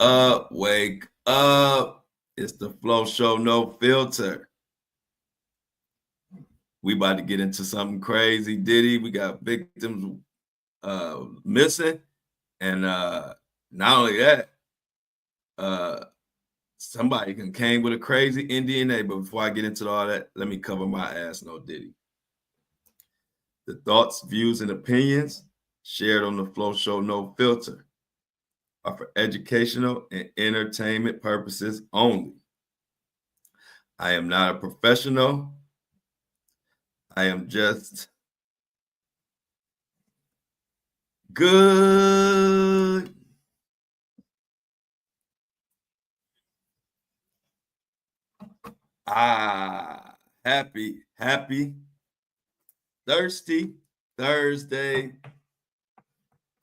up, wake up. It's the Flow Show, no filter. We about to get into something crazy. Diddy, we got victims missing. And not only that, somebody came with a crazy NDNA. But before I get into all that, let me cover my ass, no Diddy. The thoughts, views, and opinions shared on the Flow Show, no filter, are for educational and entertainment purposes only. I am not a professional. I am just good. Happy, thirsty Thursday,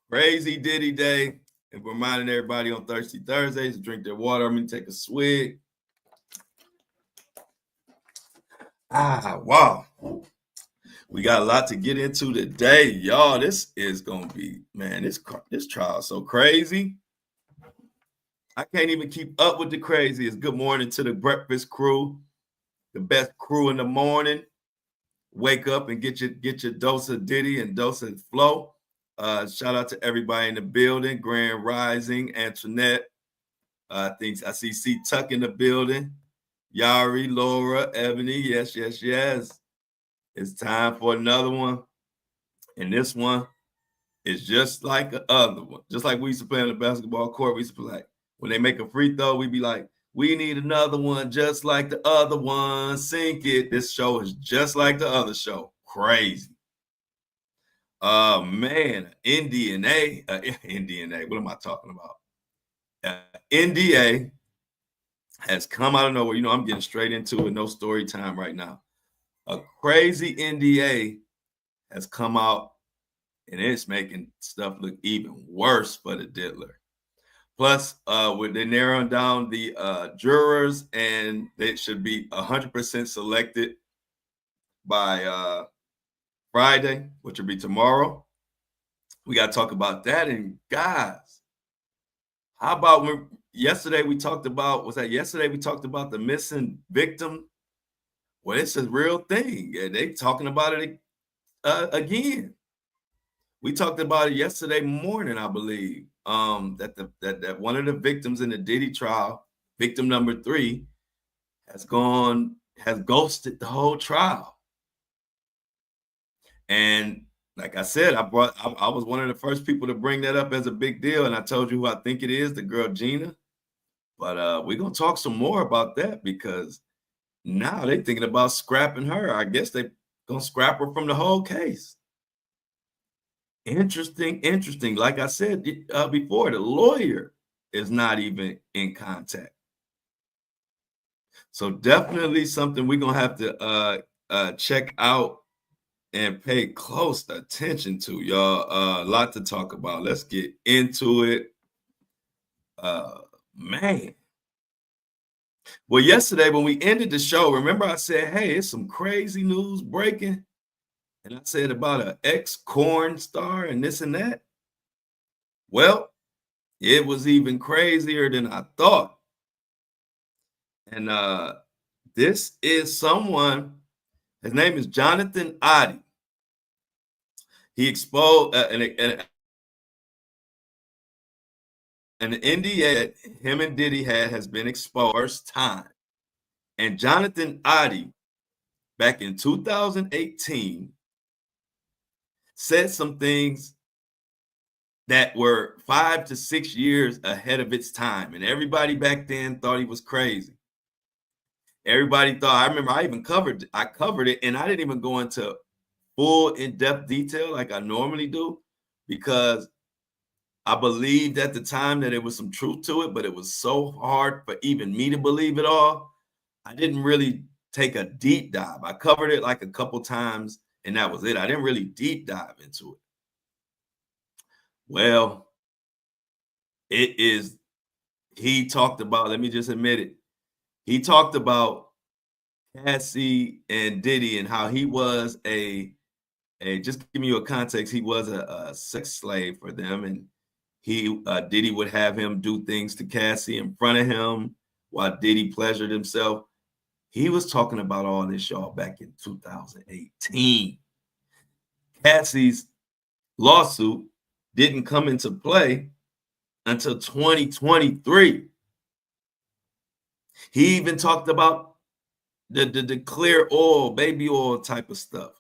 crazy Diddy day. And reminding everybody on Thirsty Thursdays to drink their water. I'm going to take a swig. Wow. We got a lot to get into today, y'all. This is going to be, man, this trial is so crazy. I can't even keep up with the craziest. Good morning to the breakfast crew, the best crew in the morning. Wake up and get your dose of Diddy and dose of Flow. Shout out to everybody in the building. Grand Rising, Antoinette. I think I see C Tuck in the building. Yari, Laura, Ebony. Yes. It's time for another one. And this one is just like the other one. Just like we used to play on the basketball court. We used to be like, when they make a free throw, we'd be like, we need another one just like the other one. Sink it. This show is just like the other show. Crazy. Man, NDNA. What am I talking about? NDA has come out of nowhere. You know, I'm getting straight into it. No story time right now. A crazy NDA has come out, and it's making stuff look even worse for the diddler. Plus, they're narrowing down the jurors, and they should be 100% selected by Friday, which will be tomorrow. We got to talk about that. And guys, how about yesterday we talked about the missing victim? Well, it's a real thing. They talking about it again. We talked about it yesterday morning, I believe. That one of the victims in the Diddy trial, victim number 3, has ghosted the whole trial. And like I said, I was one of the first people to bring that up as a big deal, and I told you who I think it is, the girl Gina. But we're gonna talk some more about that because now they're thinking about scrapping her. I guess they're gonna scrap her from the whole case. Interesting. Like I said before, the lawyer is not even in contact. So definitely something we're gonna have to check out and pay close attention to, y'all. A lot to talk about. Let's get into it. Man. Well, yesterday when we ended the show, remember I said, hey, it's some crazy news breaking. And I said about an ex-corn star and this and that. Well, it was even crazier than I thought. And this is someone, his name is Jonathan Audi. He exposed an NDA that him and Diddy has been exposed first time. And Jonathan Audi, back in 2018, said some things that were 5 to 6 years ahead of its time. And everybody back then thought he was crazy. Everybody thought, I remember I covered it, and I didn't even go into full in-depth detail like I normally do, because I believed at the time that there was some truth to it, but it was so hard for even me to believe it all. I didn't really take a deep dive. I covered it like a couple times, and that was it. I didn't really deep dive into it. Well, he talked about, let me just admit it. He talked about Cassie and Diddy and how he was just giving you a context, he was a sex slave for them. And Diddy would have him do things to Cassie in front of him while Diddy pleasured himself. He was talking about all this, y'all, back in 2018. Cassie's lawsuit didn't come into play until 2023. He even talked about the clear oil, baby oil type of stuff.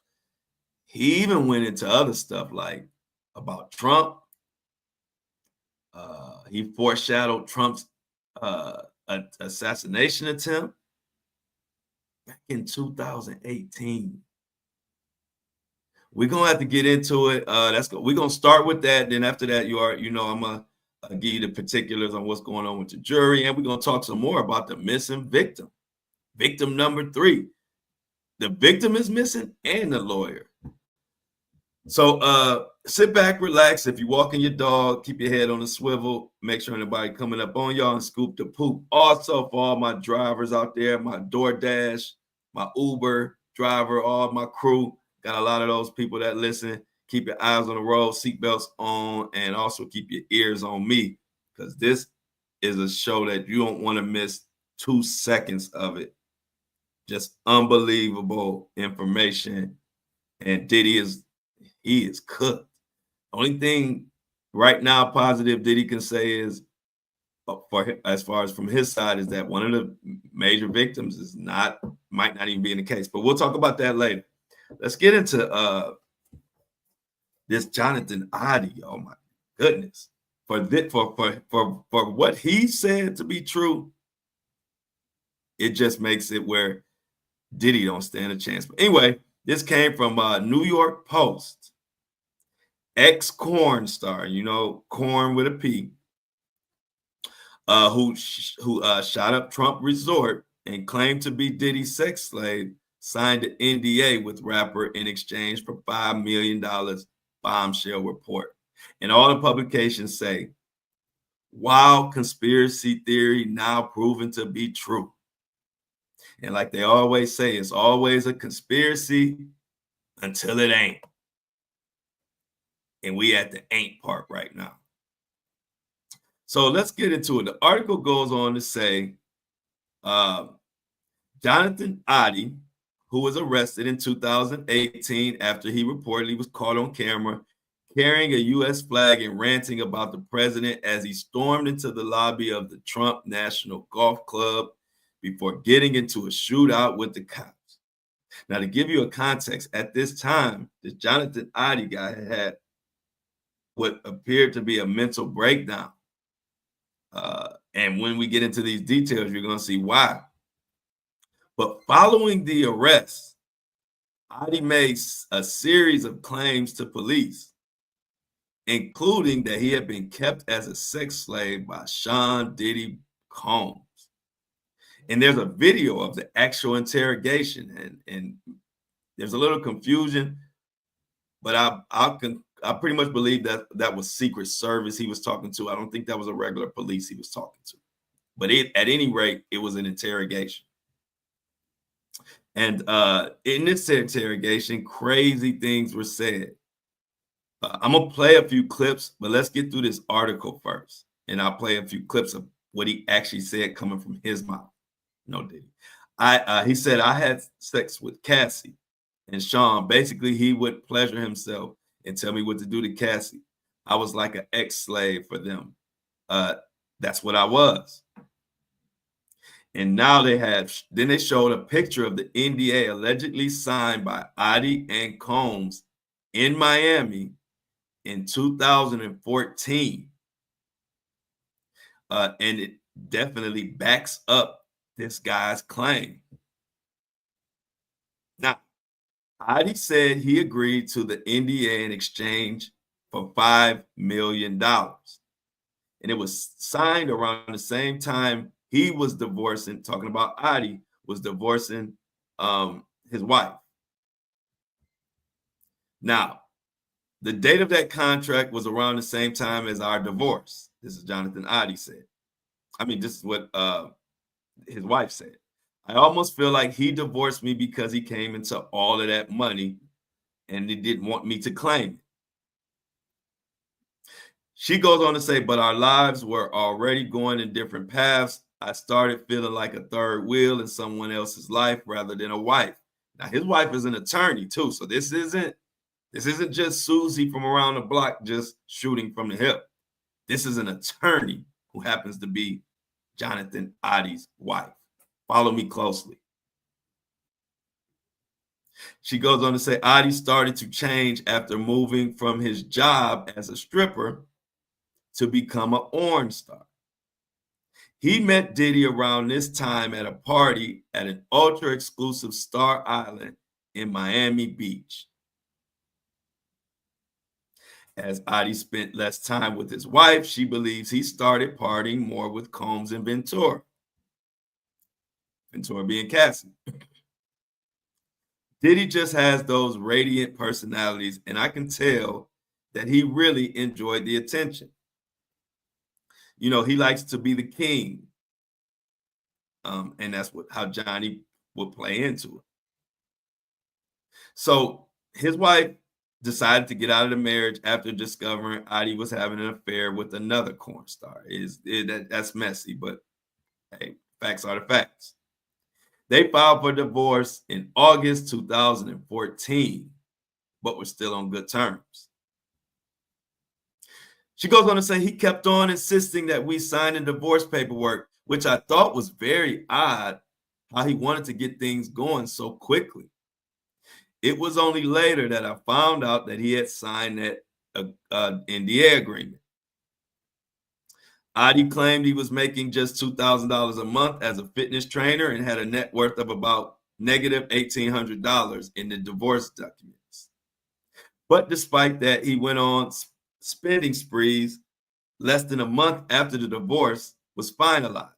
He even went into other stuff like about Trump. He foreshadowed Trump's assassination attempt back in 2018. We're gonna have to get into it. We're gonna start with that. Then after that, I'm gonna give you the particulars on what's going on with the jury, and we're gonna talk some more about the missing victim. Victim number 3. The victim is missing, and the lawyer. So sit back, relax. If you're walking your dog, keep your head on a swivel. Make sure nobody coming up on y'all and scoop the poop. Also, for all my drivers out there, my DoorDash, my Uber driver, all my crew, got a lot of those people that listen. Keep your eyes on the road, seatbelts on, and also keep your ears on me, because this is a show that you don't want to miss 2 seconds of it. Just unbelievable information. And Diddy is cooked. Only thing right now positive Diddy can say is, as far as from his side, is that one of the major victims might not even be in the case. But we'll talk about that later. Let's get into this Jonathan Audi. Oh my goodness! For what he said to be true, it just makes it where Diddy don't stand a chance. But anyway, this came from New York Post. Ex-Corn star, Corn with a P, who shot up Trump Resort and claimed to be Diddy's sex slave, signed an NDA with rapper in exchange for $5 million, bombshell report. And all the publications say, wild conspiracy theory now proven to be true. And like they always say, it's always a conspiracy until it ain't. And we at the ain't part right now. So let's get into it. The article goes on to say, Jonathan Audi, who was arrested in 2018 after he reportedly was caught on camera carrying a U.S. flag and ranting about the president as he stormed into the lobby of the Trump National Golf Club before getting into a shootout with the cops. Now, to give you a context, at this time, the Jonathan Audi guy had what appeared to be a mental breakdown. And when we get into these details, you're going to see why. But following the arrest, Audi made a series of claims to police, including that he had been kept as a sex slave by Sean Diddy Combs. And there's a video of the actual interrogation, and there's a little confusion, but I pretty much believe that was Secret Service he was talking to. I don't think that was a regular police he was talking to. But at any rate, it was an interrogation. And in this interrogation, crazy things were said. I'm going to play a few clips, but let's get through this article first. And I'll play a few clips of what he actually said coming from his mouth. No, Diddy. He said, I had sex with Cassie and Sean. Basically, he would pleasure himself and tell me what to do to Cassie. I was like an ex-slave for them. That's what I was. And now they showed a picture of the NDA allegedly signed by Audi and Combs in Miami in 2014. And it definitely backs up this guy's claim. Now, Audi said he agreed to the NDA in exchange for $5 million. And it was signed around the same time he was divorcing, talking about Audi, was divorcing his wife. Now, the date of that contract was around the same time as our divorce. This is Jonathan Audi said. This is what his wife said. I almost feel like he divorced me because he came into all of that money and he didn't want me to claim it. She goes on to say, but our lives were already going in different paths. I started feeling like a third wheel in someone else's life rather than a wife. Now his wife is an attorney too, so this isn't just Susie from around the block just shooting from the hip. This is an attorney who happens to be Jonathan Audi's wife. Follow me closely. She goes on to say Audi started to change after moving from his job as a stripper to become an porn star. He met Diddy around this time at a party at an ultra exclusive Star Island in Miami Beach. As Audi spent less time with his wife, she believes he started partying more with Combs and Ventura. Ventura being Cassie. Diddy just has those radiant personalities, and I can tell that he really enjoyed the attention. You know, he likes to be the king. And that's how Johnny would play into it. So his wife decided to get out of the marriage after discovering Audi was having an affair with another porn star. That's messy, but hey, facts are the facts. They filed for divorce in August 2014, but were still on good terms. She goes on to say he kept on insisting that we sign the divorce paperwork, which I thought was very odd how he wanted to get things going so quickly. It was only later that I found out that he had signed that NDA agreement. Audi claimed he was making just $2,000 a month as a fitness trainer and had a net worth of about negative $1,800 in the divorce documents. But despite that, he went on spending sprees less than a month after the divorce was finalized.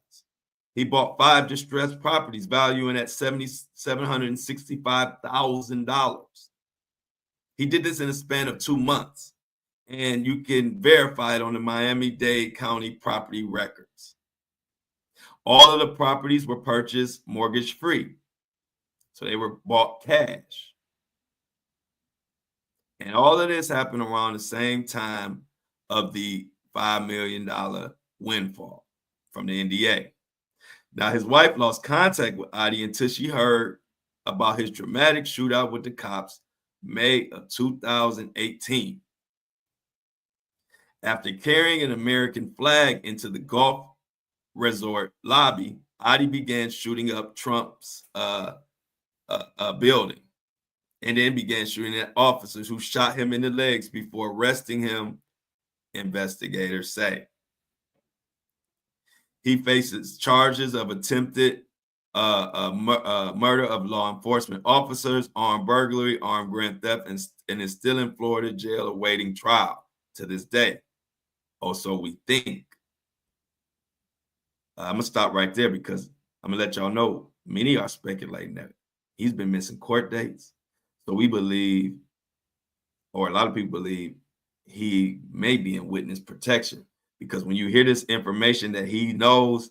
He bought 5 distressed properties valuing at $765,000. He did this in a span of 2 months, and you can verify it on the Miami-Dade County property records. All of the properties were purchased mortgage-free, so they were bought cash. And all of this happened around the same time of the $5 million windfall from the NDA. Now, his wife lost contact with Audi until she heard about his dramatic shootout with the cops May of 2018. After carrying an American flag into the golf resort lobby, Audi began shooting up Trump's building and then began shooting at officers who shot him in the legs before arresting him, investigators say. He faces charges of attempted murder of law enforcement officers, armed burglary, armed grand theft, and is still in Florida jail awaiting trial to this day. Or so we think. I'm going to stop right there because I'm going to let y'all know many are speculating that he's been missing court dates. So we believe, or a lot of people believe, he may be in witness protection. Because when you hear this information that he knows,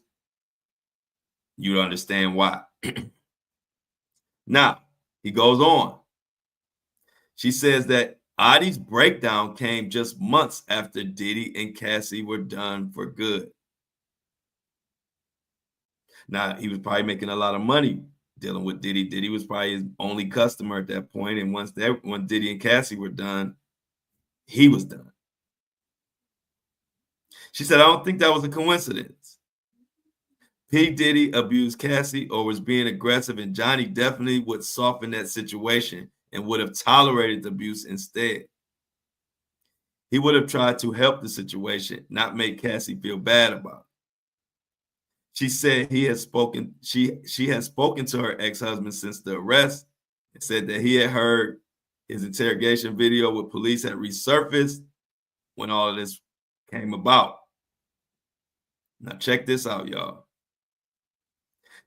you understand why. Now, he goes on. She says that Audi's breakdown came just months after Diddy and Cassie were done for good. Now, he was probably making a lot of money dealing with Diddy. Diddy was probably his only customer at that point. And when Diddy and Cassie were done, he was done. She said, I don't think that was a coincidence. P. Diddy abused Cassie or was being aggressive, and Johnny definitely would soften that situation and would have tolerated the abuse instead. He would have tried to help the situation, not make Cassie feel bad about it. She said she has spoken to her ex-husband since the arrest and said that he had heard his interrogation video with police had resurfaced when all of this came about. Now check this out, y'all.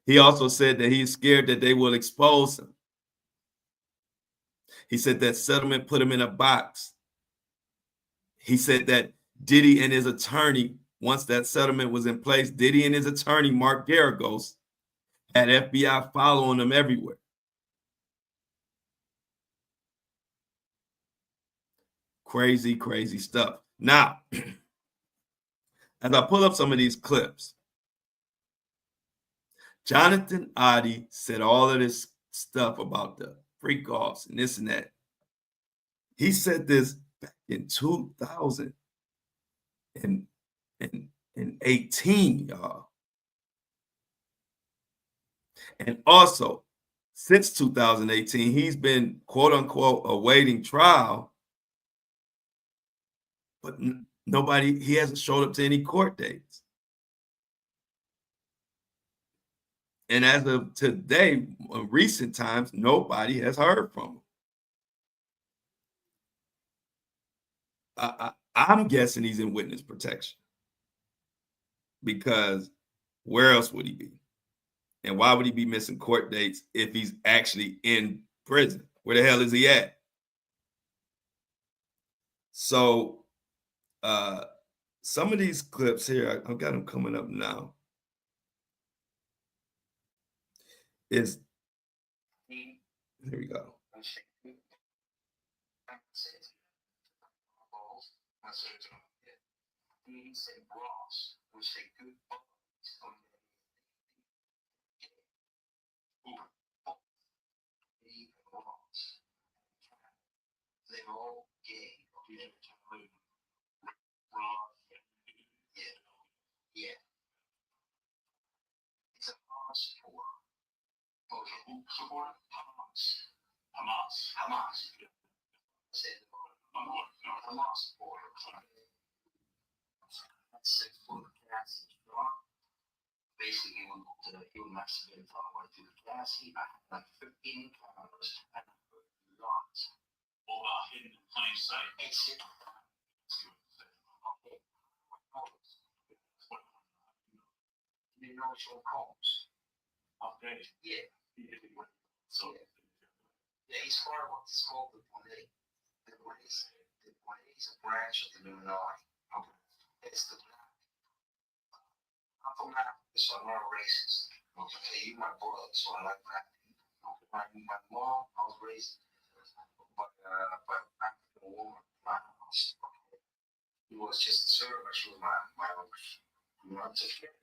He also said that he's scared that they will expose him. He said that settlement put him in a box. He said that Diddy and his attorney, once that settlement was in place, Diddy and his attorney, Mark Garagos, had FBI following them everywhere. Crazy, crazy stuff. Now, as I pull up some of these clips, Jonathan Audi said all of this stuff about the freak offs and this and that. He said this back in 2018, y'all. And also, since 2018, he's been quote unquote awaiting trial, but he hasn't showed up to any court dates. And as of today, in recent times, nobody has heard from him. I'm guessing he's in witness protection, because where else would he be? And why would he be missing court dates if he's actually in prison? Where the hell is he at? So some of these clips here, I've got them coming up now. Here we go.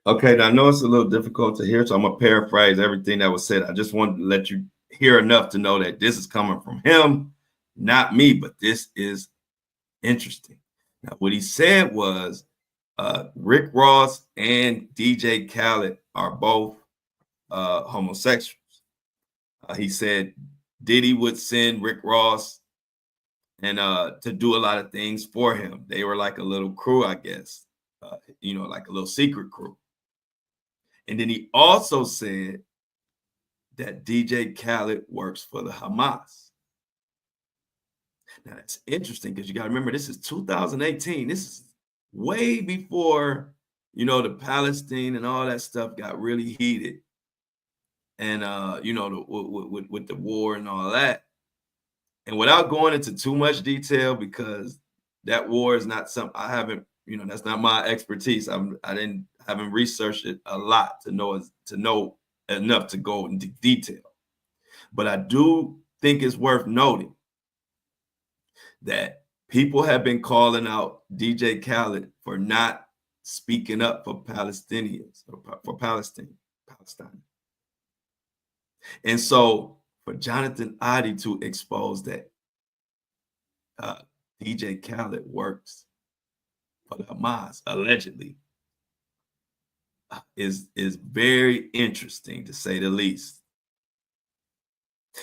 Okay, now I know it's a little difficult to hear, so I'm gonna paraphrase everything that was said. I just wanted to let you hear enough to know that this is coming from him, not me, but this is interesting. Now, what he said was Rick Ross and DJ Khaled are both homosexuals. He said Diddy would send Rick Ross and to do a lot of things for him. They were like a little crew, I guess, like a little secret crew. And then he also said that DJ Khaled works for the Hamas. Now that's interesting, because you got to remember, this is 2018. This is way before, the Palestine and all that stuff got really heated. And, with the war and all that. And without going into too much detail, because that war is not something I haven't, that's not my expertise. Haven't researched it a lot to know enough to go into detail. But I do think it's worth noting that people have been calling out DJ Khaled for not speaking up for Palestinians or for Palestine. And so for Jonathan Audi to expose that DJ Khaled works for the Hamas, allegedly, is very interesting, to say the least.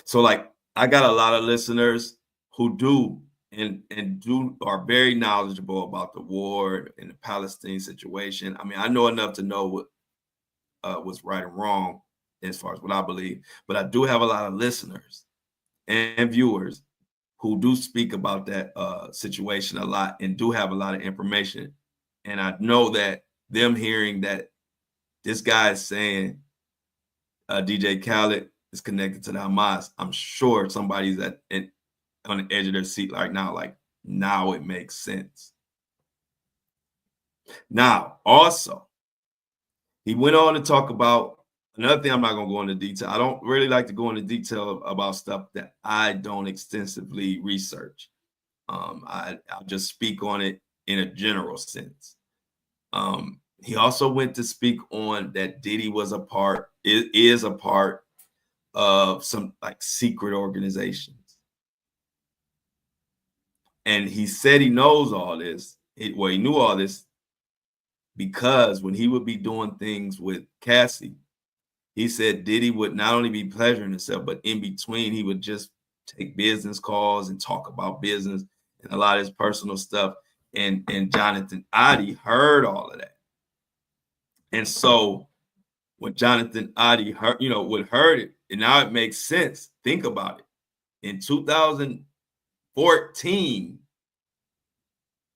So, like, I got a lot of listeners who do are very knowledgeable about the war and the Palestine situation. I mean, I know enough to know what's right and wrong as far as what I believe, but I do have a lot of listeners and viewers who do speak about that situation a lot and do have a lot of information. And I know that them hearing that this guy is saying DJ Khaled is connected to the Hamas, I'm sure somebody's on the edge of their seat right now, like, now it makes sense. Now, also, he went on to talk about another thing. I'm not going to go into detail. I don't really like to go into detail about stuff that I don't extensively research. I'll just speak on it in a general sense. He also went to speak on that Diddy was a part, is a part of some like secret organizations. And he said he knows all this. He knew all this because when he would be doing things with Cassie, he said Diddy would not only be pleasuring himself, but in between, he would just take business calls and talk about business and a lot of his personal stuff. And Jonathan Audi heard all of that. And so when Jonathan Audi heard, heard it, and now it makes sense. Think about it. In 2014,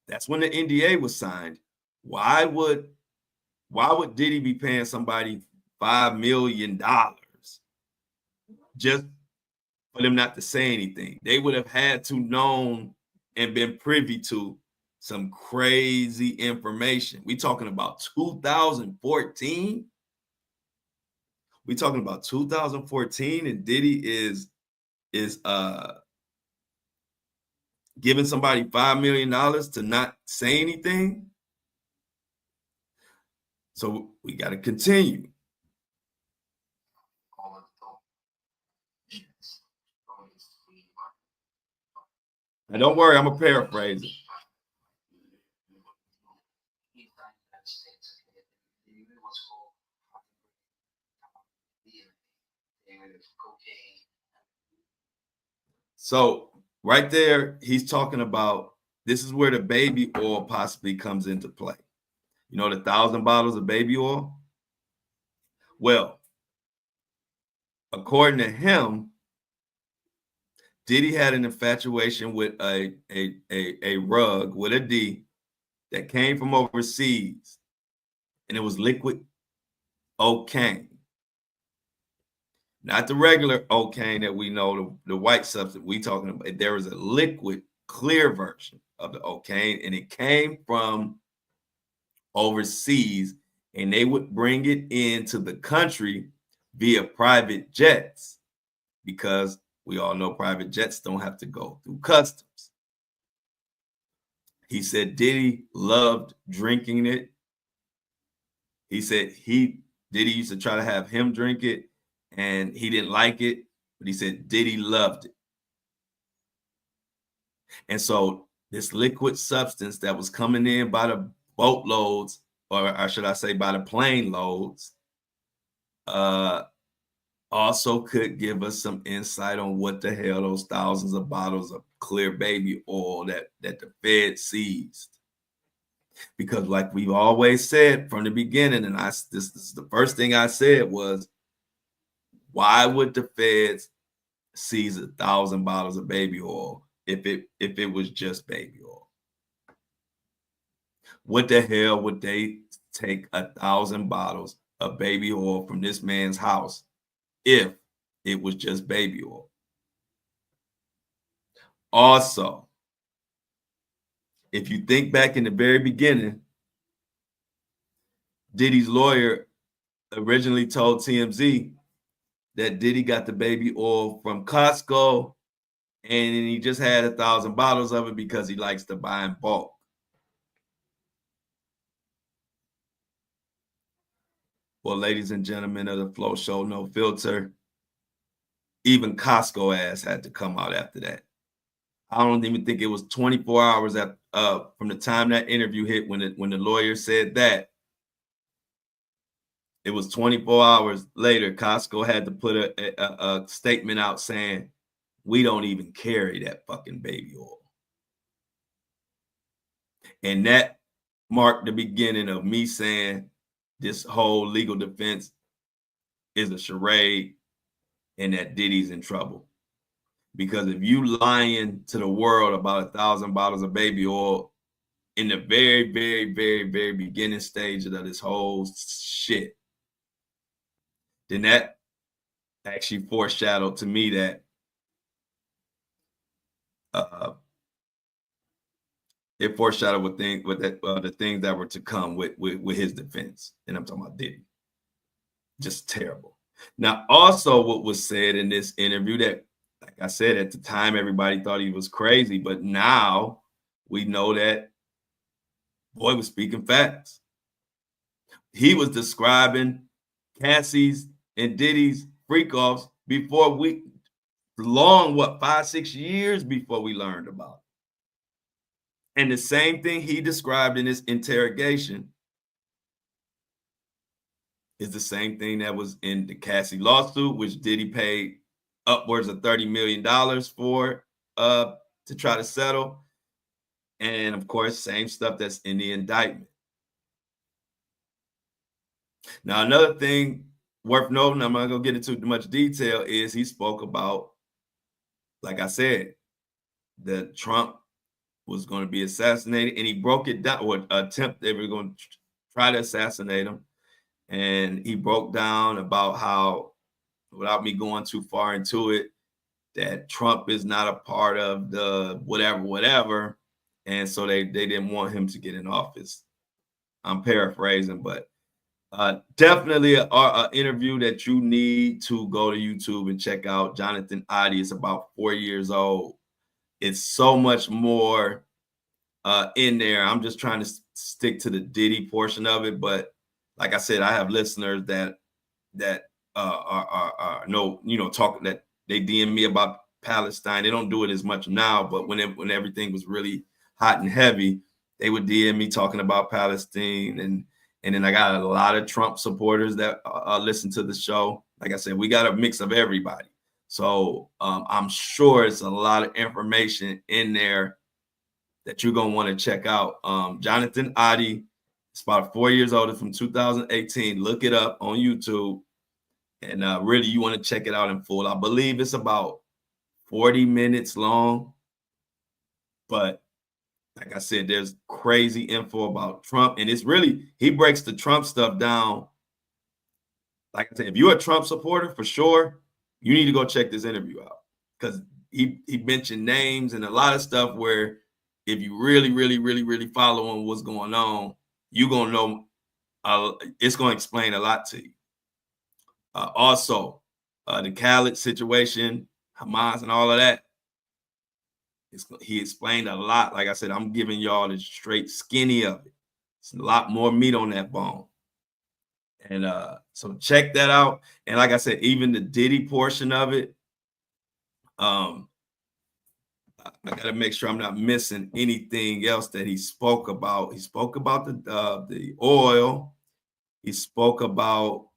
that's when the NDA was signed. Why would Diddy be paying somebody $5 million just for them not to say anything? They would have had to known and been privy to some crazy information. We talking about 2014. We talking about 2014, and Diddy is giving somebody $5 million to not say anything. So we got to continue. Now don't worry, I'm gonna paraphrase it. So right there, he's talking about this is where the baby oil possibly comes into play. You know, the 1,000 bottles of baby oil. Well, according to him, Diddy had an infatuation with a rug with a D that came from overseas, and it was liquid cocaine. Not the regular cocaine that we know, the white substance we talking about. There was a liquid, clear version of the cocaine, and it came from overseas, and they would bring it into the country via private jets, because we all know private jets don't have to go through customs. He said Diddy loved drinking it. He said Diddy used to try to have him drink it, and he didn't like it, but he said Diddy loved it. And so this liquid substance that was coming in by the boatloads, or should I say by the plane loads, also could give us some insight on what the hell those thousands of bottles of clear baby oil that the Fed seized. Because like we've always said from the beginning, and this is the first thing I said was, why would the Feds seize 1,000 bottles of baby oil if it was just baby oil? What the hell would they take 1,000 bottles of baby oil from this man's house if it was just baby oil? Also, if you think back in the very beginning, Diddy's lawyer originally told TMZ that Diddy got the baby oil from Costco, and he just had 1,000 bottles of it because he likes to buy in bulk. Well, ladies and gentlemen of the Flow Show No Filter, even Costco ass had to come out after that. I don't even think it was 24 hours from the time that interview hit when the lawyer said that. It was 24 hours later, Costco had to put a statement out saying, we don't even carry that fucking baby oil. And that marked the beginning of me saying this whole legal defense is a charade and that Diddy's in trouble. Because if you lying to the world about 1,000 bottles of baby oil in the very, very, very, very beginning stage of this whole shit, then that actually foreshadowed to me that it foreshadowed the things that were to come with his defense. And I'm talking about Diddy. Just terrible. Now, also what was said in this interview that, like I said, at the time, everybody thought he was crazy, but now we know that boy was speaking facts. he was describing Cassie's and Diddy's freak offs before we long, what, 5, 6 years before we learned about it. And the same thing he described in his interrogation is the same thing that was in the Cassie lawsuit, which Diddy paid upwards of $30 million for to try to settle. And of course, same stuff that's in the indictment. Now, another thing worth noting, I'm not gonna get into too much detail, is he spoke about, like I said, that Trump was going to be assassinated, and he broke it down, or they were going to try to assassinate him. And he broke down about how, without me going too far into it, that Trump is not a part of the whatever. And so they didn't want him to get in office. I'm paraphrasing, but definitely an interview that you need to go to YouTube and check out. Jonathan Audi is about 4 years old. It's so much more in there. I'm just trying to stick to the Diddy portion of it, but like I said, I have listeners that are talking, that they DM me about Palestine. They don't do it as much now, but when everything was really hot and heavy, they would DM me talking about Palestine, and then I got a lot of Trump supporters that listen to the show. Like I said, we got a mix of everybody, so I'm sure it's a lot of information in there that you're gonna want to check out. Jonathan Audi, it's about 4 years old, it's from 2018. Look it up on YouTube, and really, you want to check it out in full. I believe it's about 40 minutes long, but like I said, there's crazy info about Trump, and it's really, he breaks the Trump stuff down. Like I said, if you're a Trump supporter, for sure, you need to go check this interview out, because he mentioned names and a lot of stuff where, if you really following what's going on, you're gonna know. It's gonna explain a lot to you. Also, the Khaled situation, Hamas, and all of that. He explained a lot. Like I said, I'm giving y'all the straight skinny of it. It's a lot more meat on that bone. And so check that out. And like I said, even the Diddy portion of it, I gotta make sure I'm not missing anything else that he spoke about. He spoke about the oil. He spoke about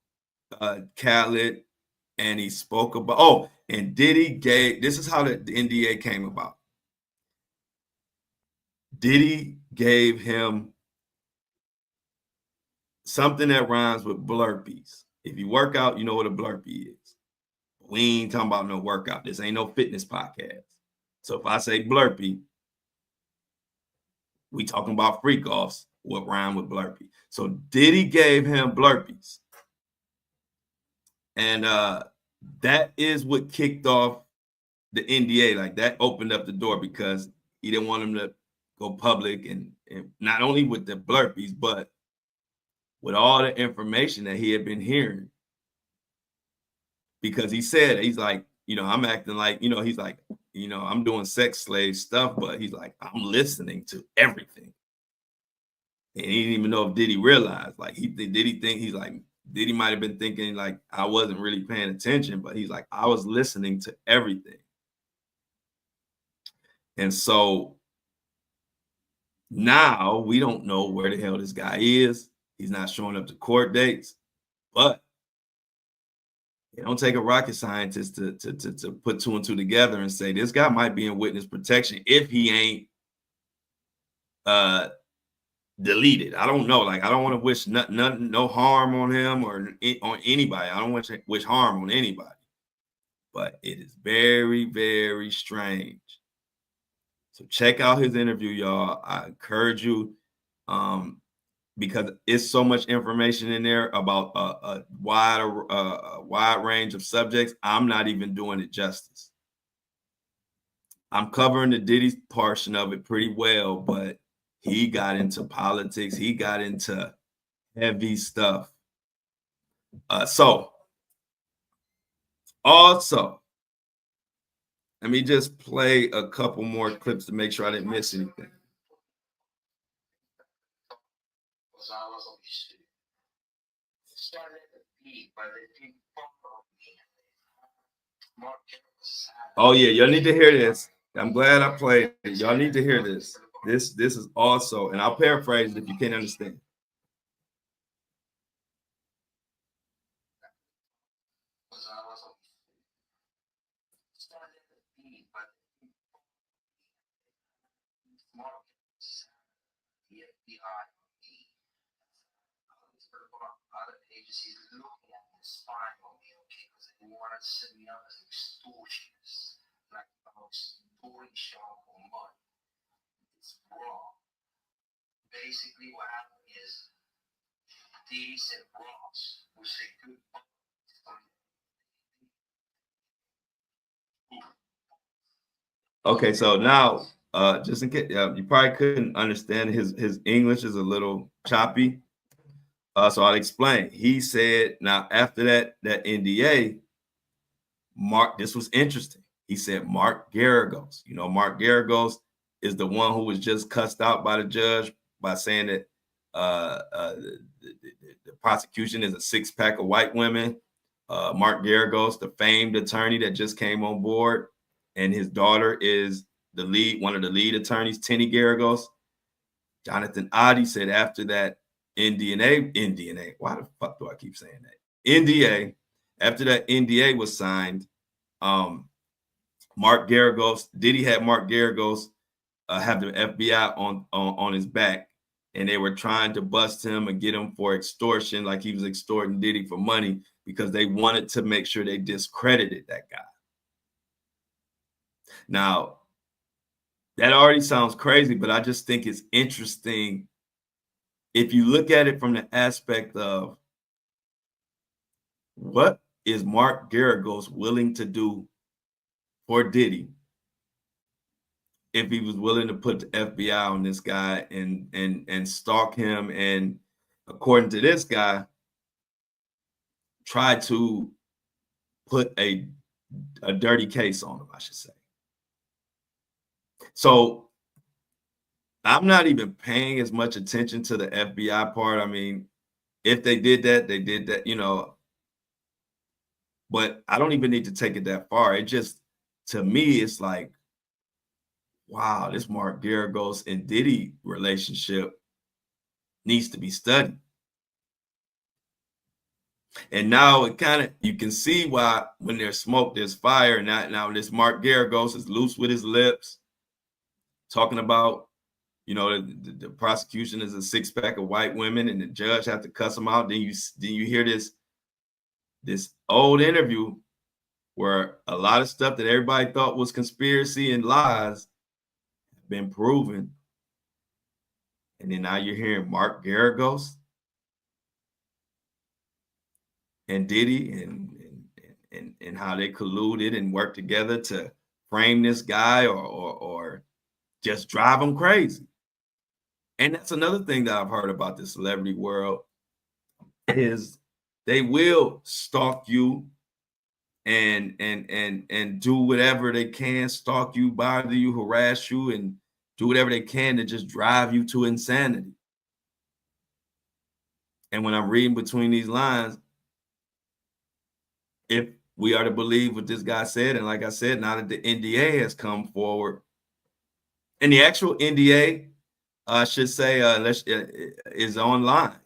Khaled, and he spoke about, and Diddy gave, this is how the NDA came about. Diddy gave him something that rhymes with blurpees. If you work out, you know what a blurpee is. We ain't talking about no workout. This ain't no fitness podcast. So if I say blurpee, we talking about freak offs, what rhyme with blurpee. So Diddy gave him blurpees. And that is what kicked off the NDA. Like, that opened up the door, because he didn't want him to go public, and not only with the blurpees, but with all the information that he had been hearing. Because he said, he's like, I'm acting like, he's like, I'm doing sex slave stuff, but he's like, I'm listening to everything. And he didn't even know if Diddy realized. Like, Diddy might have been thinking like I wasn't really paying attention, but he's like, I was listening to everything. And so now we don't know where the hell this guy is. He's not showing up to court dates, but it don't take a rocket scientist to put two and two together and say this guy might be in witness protection if he ain't deleted. I don't know. Like, I don't want to wish no harm on him or on anybody. I don't want to wish harm on anybody. But it is very, very strange. So check out his interview, y'all. I encourage you, because it's so much information in there about a wide range of subjects. I'm not even doing it justice. I'm covering the Diddy portion of it pretty well, but he got into politics. He got into heavy stuff. So also, let me just play a couple more clips to make sure I didn't miss anything. Oh yeah, y'all need to hear this. I'm glad I played it. Y'all need to hear this. This is also, and I'll paraphrase it if you can't understand. Okay, so now, just in case you probably couldn't understand, his English is a little choppy. So I'll explain. He said, now after that NDA, Mark, this was interesting. He said Mark Garagos. You know, Mark Garagos is the one who was just cussed out by the judge by saying that the prosecution is a six-pack of white women. Mark Garagos, the famed attorney that just came on board, and his daughter is one of the lead attorneys, Tenny Garagos. Jonathan Audi said after that NDA, why the fuck do I keep saying that? NDA, after that NDA was signed, Mark Garagos, Diddy had Mark Garagos have the FBI on his back, and they were trying to bust him and get him for extortion, like he was extorting Diddy for money, because they wanted to make sure they discredited that guy. Now, that already sounds crazy, but I just think it's interesting if you look at it from the aspect of what is Mark Garagos willing to do for Diddy if he was willing to put the FBI on this guy and stalk him, and according to this guy, try to put a dirty case on him, I should say. So I'm not even paying as much attention to the FBI part. I mean, if they did that, they did that, you know, but I don't even need to take it that far. It just, to me, it's like, wow, this Mark Garagos and Diddy relationship needs to be studied. And now it kind of, you can see why when there's smoke, there's fire. And now this Mark Garagos is loose with his lips, talking about, you know, the prosecution is a six-pack of white women, and the judge have to cuss them out. Then you hear this old interview where a lot of stuff that everybody thought was conspiracy and lies have been proven. And then now you're hearing Mark Garagos and Diddy and how they colluded and worked together to frame this guy or just drive him crazy. And that's another thing that I've heard about the celebrity world is they will stalk you and do whatever they can, stalk you, bother you, harass you, and do whatever they can to just drive you to insanity. And when I'm reading between these lines, if we are to believe what this guy said, and like I said, now that the NDA has come forward, and the actual NDA, I should say, is online,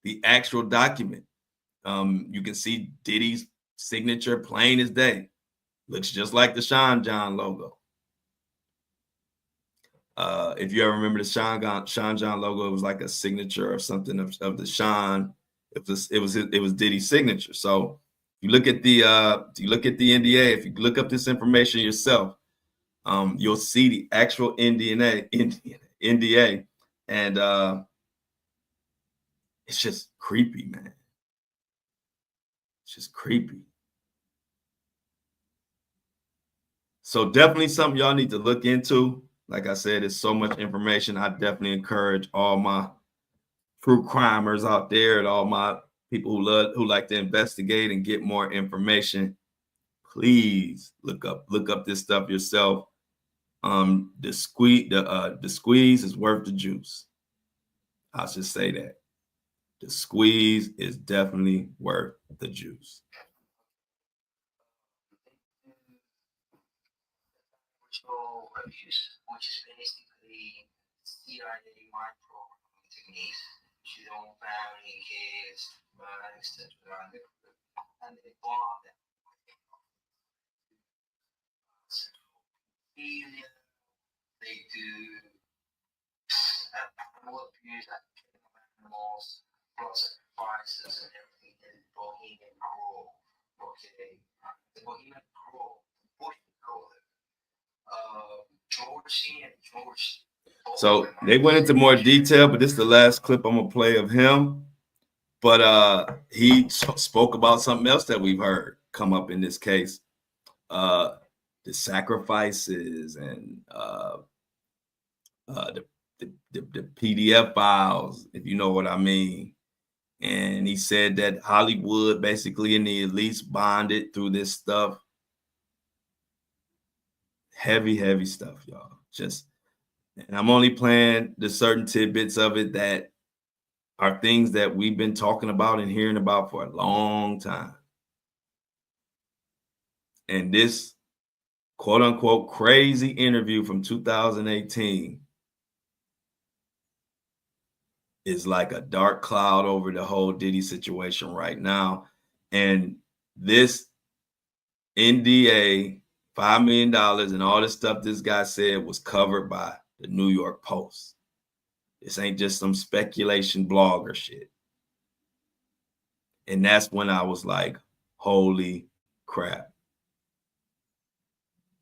the actual document. You can see Diddy's signature plain as day. Looks just like the Sean John logo. If you ever remember the Sean John logo, it was like a signature or something of the Sean. It was Diddy's signature. So you look at the NDA. If you look up this information yourself, you'll see the actual NDA, and it's just creepy, man. It's just creepy. So definitely something y'all need to look into. Like I said, it's so much information. I definitely encourage all my true crimers out there and all my people who like to investigate and get more information. Please look up this stuff yourself. The squeeze is worth the juice. I'll just say that. The squeeze is definitely worth the juice. Which is basically CIA mind programming techniques. She don't family, kids, etc. And they bond them. They do animal abuse, like killing of animals, blood sacrifices, and everything in Bohemian Grove. Okay, the Bohemian Grove, what do you call it? George and George. So they went into more detail, but this is the last clip I'm gonna play of him. But he spoke about something else that we've heard come up in this case. The sacrifices and the PDF files, if you know what I mean. And he said that Hollywood basically and the elites bonded through this stuff. Heavy stuff, y'all. And I'm only playing the certain tidbits of it that are things that we've been talking about and hearing about for a long time. And this quote unquote crazy interview from 2018 is like a dark cloud over the whole Diddy situation right now. And this NDA, $5 million and all this stuff this guy said was covered by the New York Post. This ain't just some speculation blogger shit. And that's when I was like, holy crap.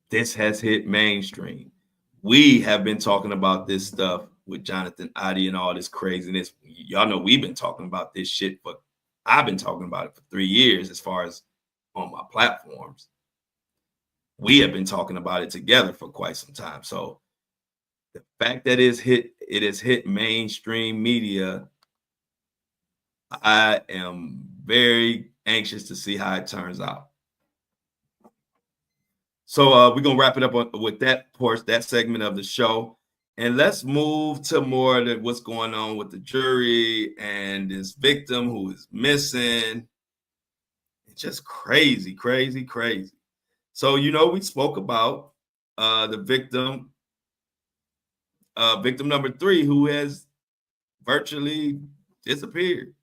This has hit mainstream. We have been talking about this stuff with Jonathan Audi and all this craziness. Y'all know we've been talking about this shit, but I've been talking about it for 3 years as far as on my platforms. We have been talking about it together for quite some time. So the fact that it has hit mainstream media, I am very anxious to see how it turns out. So we're gonna wrap it up with that segment of the show, and let's move to more of what's going on with the jury and this victim who is missing. It's just crazy. So we spoke about the victim number 3, who has virtually disappeared.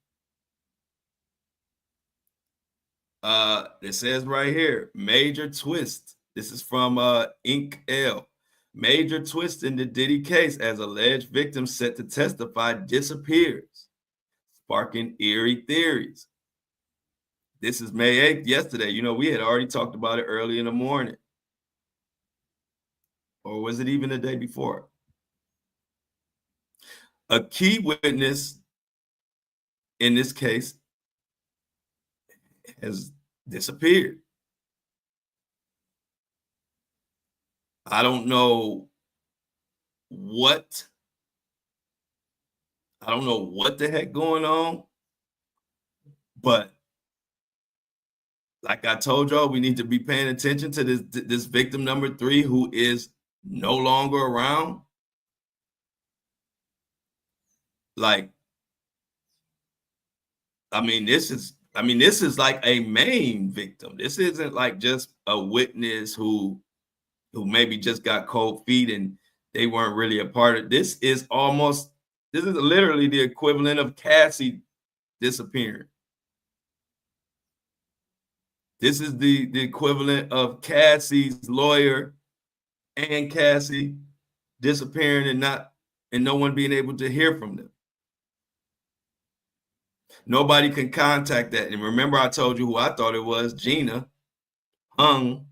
It says right here, major twist. This is from Inc. L. Major twist in the Diddy case as alleged victim set to testify disappears, sparking eerie theories. This is May 8th, yesterday. We had already talked about it early in the morning. Or was it even the day before? A key witness in this case has disappeared. I don't know what the heck going on, but like I told y'all, we need to be paying attention to this victim number 3 who is no longer around. Like, this is like a main victim. This isn't like just a witness who maybe just got cold feet and they weren't really a part of it. This is literally the equivalent of Cassie disappearing. This is the equivalent of Cassie's lawyer and Cassie disappearing and no one being able to hear from them. Nobody can contact that. And remember, I told you who I thought it was, Gina Hung,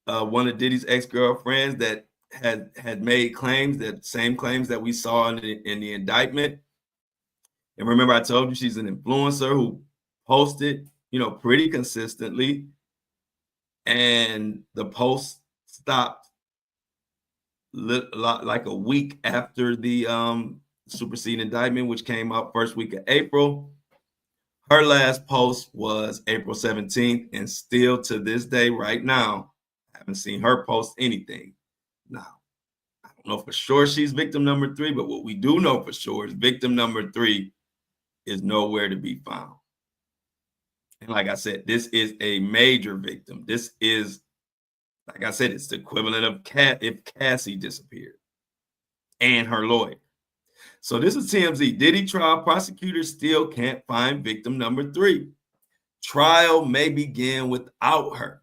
one of Diddy's ex-girlfriends that had made claims, that same claims that we saw in the indictment. And remember, I told you she's an influencer who posted, pretty consistently. And the post stopped like a week after the superseding indictment, which came out first week of April. Her last post was April 17th, and still to this day, right now, I haven't seen her post anything. Now, I don't know for sure she's victim number 3, but what we do know for sure is victim number 3 is nowhere to be found. And like I said, this is a major victim. This is, like I said, it's the equivalent of if Cassie disappeared and her lawyer. So this is TMZ. Diddy trial, prosecutors still can't find victim number 3. Trial may begin without her.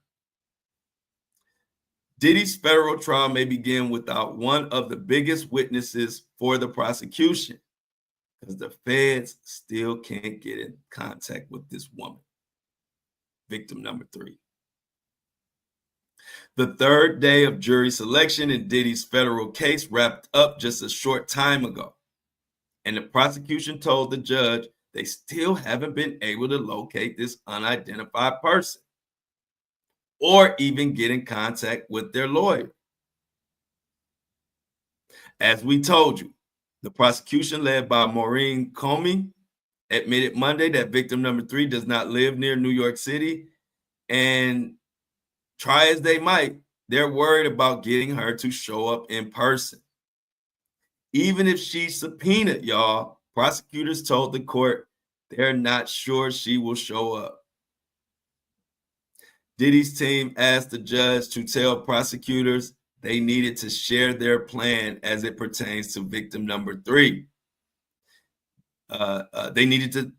Diddy's federal trial may begin without one of the biggest witnesses for the prosecution, because the feds still can't get in contact with this woman, victim number 3. The third day of jury selection in Diddy's federal case wrapped up just a short time ago, and the prosecution told the judge they still haven't been able to locate this unidentified person or even get in contact with their lawyer. As we told you, the prosecution led by Maureen Comey admitted Monday that victim number 3 does not live near New York City, and try as they might, they're worried about getting her to show up in person. Even if she's subpoenaed, y'all, prosecutors told the court they're not sure she will show up. Diddy's team asked the judge to tell prosecutors they needed to share their plan as it pertains to victim number 3. They need to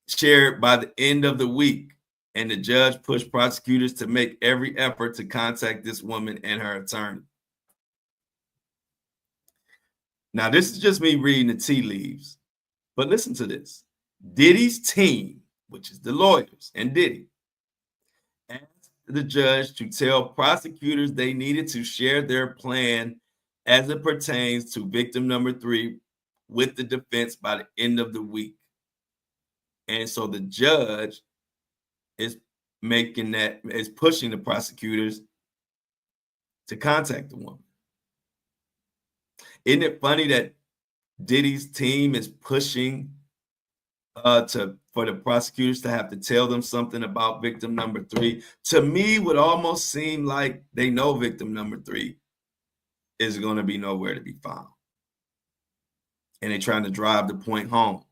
share it by the end of the week, and the judge pushed prosecutors to make every effort to contact this woman and her attorney. Now, this is just me reading the tea leaves, but listen to this. Diddy's team, which is the lawyers and Diddy, asked the judge to tell prosecutors they needed to share their plan as it pertains to victim number 3 with the defense by the end of the week. And so the judge is pushing the prosecutors to contact the woman. Isn't it funny that Diddy's team is pushing for the prosecutors to have to tell them something about victim number 3? To me, would almost seem like they know victim number 3 is going to be nowhere to be found, and they're trying to drive the point home.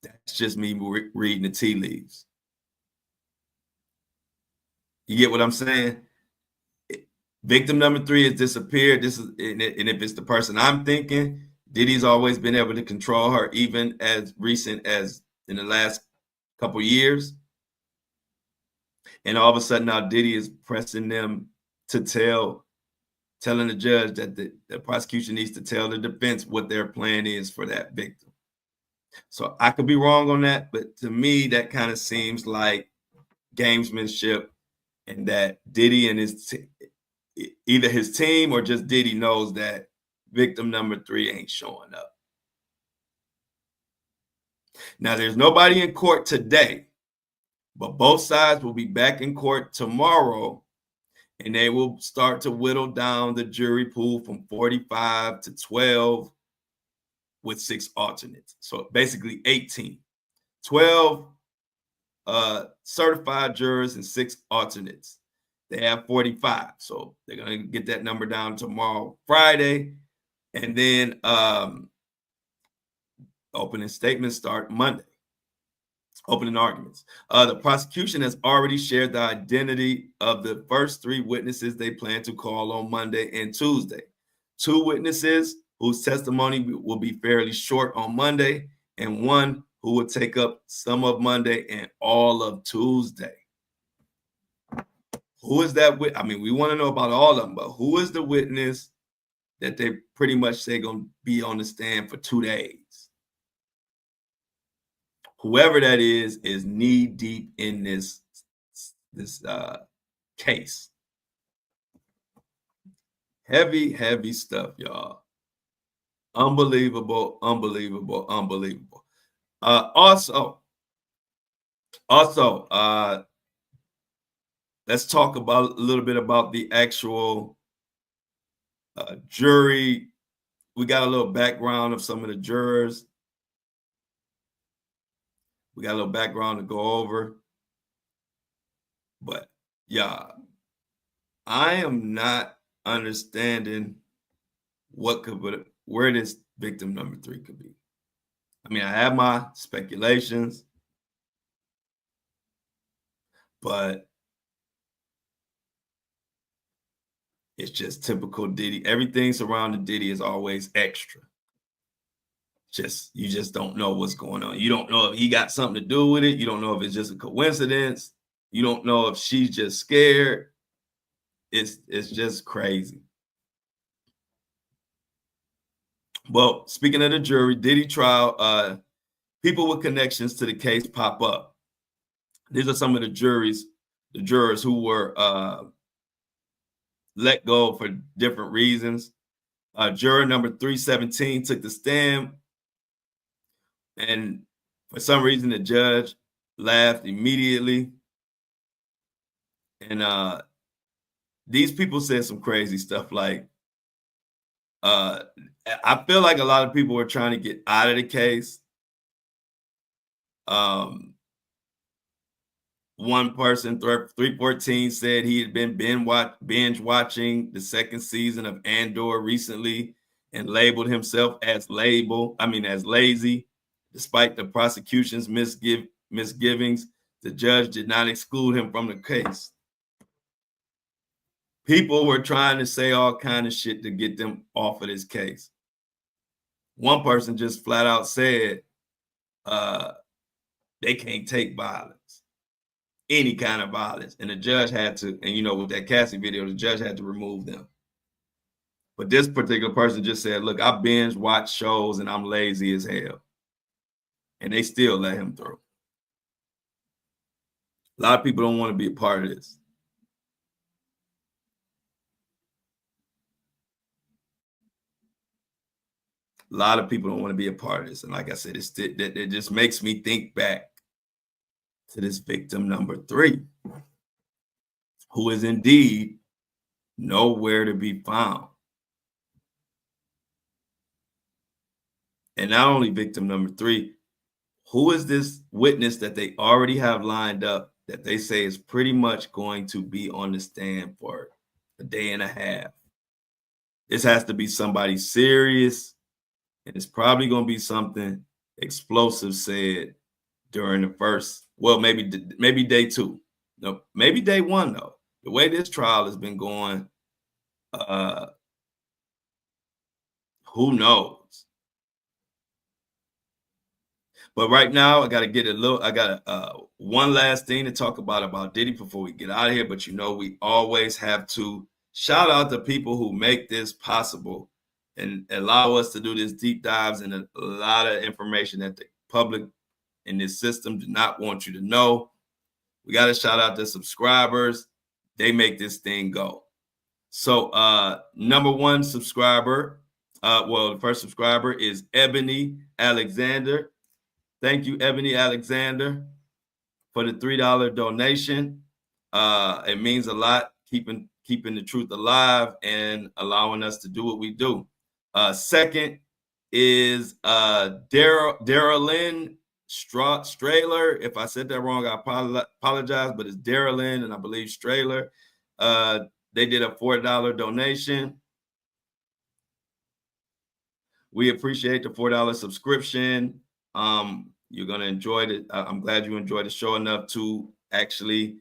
That's just me reading the tea leaves. You get what I'm saying? Victim number 3 has disappeared. This is, and if it's the person I'm thinking, Diddy's always been able to control her, even as recent as in the last couple years. And all of a sudden now Diddy is pressing them to telling the judge that the prosecution needs to tell the defense what their plan is for that victim. So I could be wrong on that, but to me, that kind of seems like gamesmanship, and that Diddy and either his team or just Diddy knows that victim number 3 ain't showing up. Now, there's nobody in court today, but both sides will be back in court tomorrow, and they will start to whittle down the jury pool from 45 to 12 with 6 alternates. So basically 18. 12 certified jurors and 6 alternates. They have 45. So they're going to get that number down tomorrow, Friday. And then opening statements start Monday. Opening arguments. The prosecution has already shared the identity of the first 3 witnesses they plan to call on Monday and Tuesday. 2 witnesses whose testimony will be fairly short on Monday, and 1 who will take up some of Monday and all of Tuesday. Who is that? I mean, we want to know about all of them, but who is the witness that they pretty much say going to be on the stand for 2 days? Whoever that is knee deep in this case. Heavy stuff, y'all. Unbelievable. Also, let's talk about a little bit about the actual jury. We got a little background of some of the jurors. We got a little background to go over. But yeah, I am not understanding where this victim number 3 could be. I mean, I have my speculations, but it's just typical Diddy. Everything surrounding Diddy is always extra. You just don't know what's going on. You don't know if he got something to do with it. You don't know if it's just a coincidence. You don't know if she's just scared. It's just crazy. Well, speaking of the jury, Diddy trial, people with connections to the case pop up. These are some of the jurors who were let go for different reasons. Juror number 317 took the stand, and for some reason the judge laughed immediately. And these people said some crazy stuff like, I feel like a lot of people were trying to get out of the case. One person, 314, said he had been binge watching the second season of Andor recently and labeled himself as lazy. Despite the prosecution's misgivings, the judge did not exclude him from the case. People were trying to say all kind of shit to get them off of this case. One person just flat out said they can't take violence, any kind of violence. And the judge had to, and with that Cassie video, the judge had to remove them. But this particular person just said, look, I binge watch shows and I'm lazy as hell. And they still let him through. A lot of people don't want to be a part of this. A lot of people don't want to be a part of this. And like I said, it just makes me think back to this victim number 3, who is indeed nowhere to be found. And not only victim number 3, who is this witness that they already have lined up that they say is pretty much going to be on the stand for a day and a half? This has to be somebody serious. And it's probably going to be something explosive said during the first, well, maybe day 2. No, maybe day 1, though. The way this trial has been going, who knows? But right now, I got one last thing to talk about Diddy before we get out of here. But we always have to shout out the people who make this possible and allow us to do this deep dives and a lot of information that the public in this system do not want you to know. We got to shout out the subscribers. They make this thing go. So number 1 subscriber, the first subscriber is Ebony Alexander. Thank you, Ebony Alexander, for the $3 donation. It means a lot, keeping the truth alive and allowing us to do what we do. Second is Darylyn Strahler. If I said that wrong, I apologize, but it's Darylyn and I believe Strahler. They did a $4 donation. We appreciate the $4 subscription. You're going to enjoy it. I'm glad you enjoyed the show enough to actually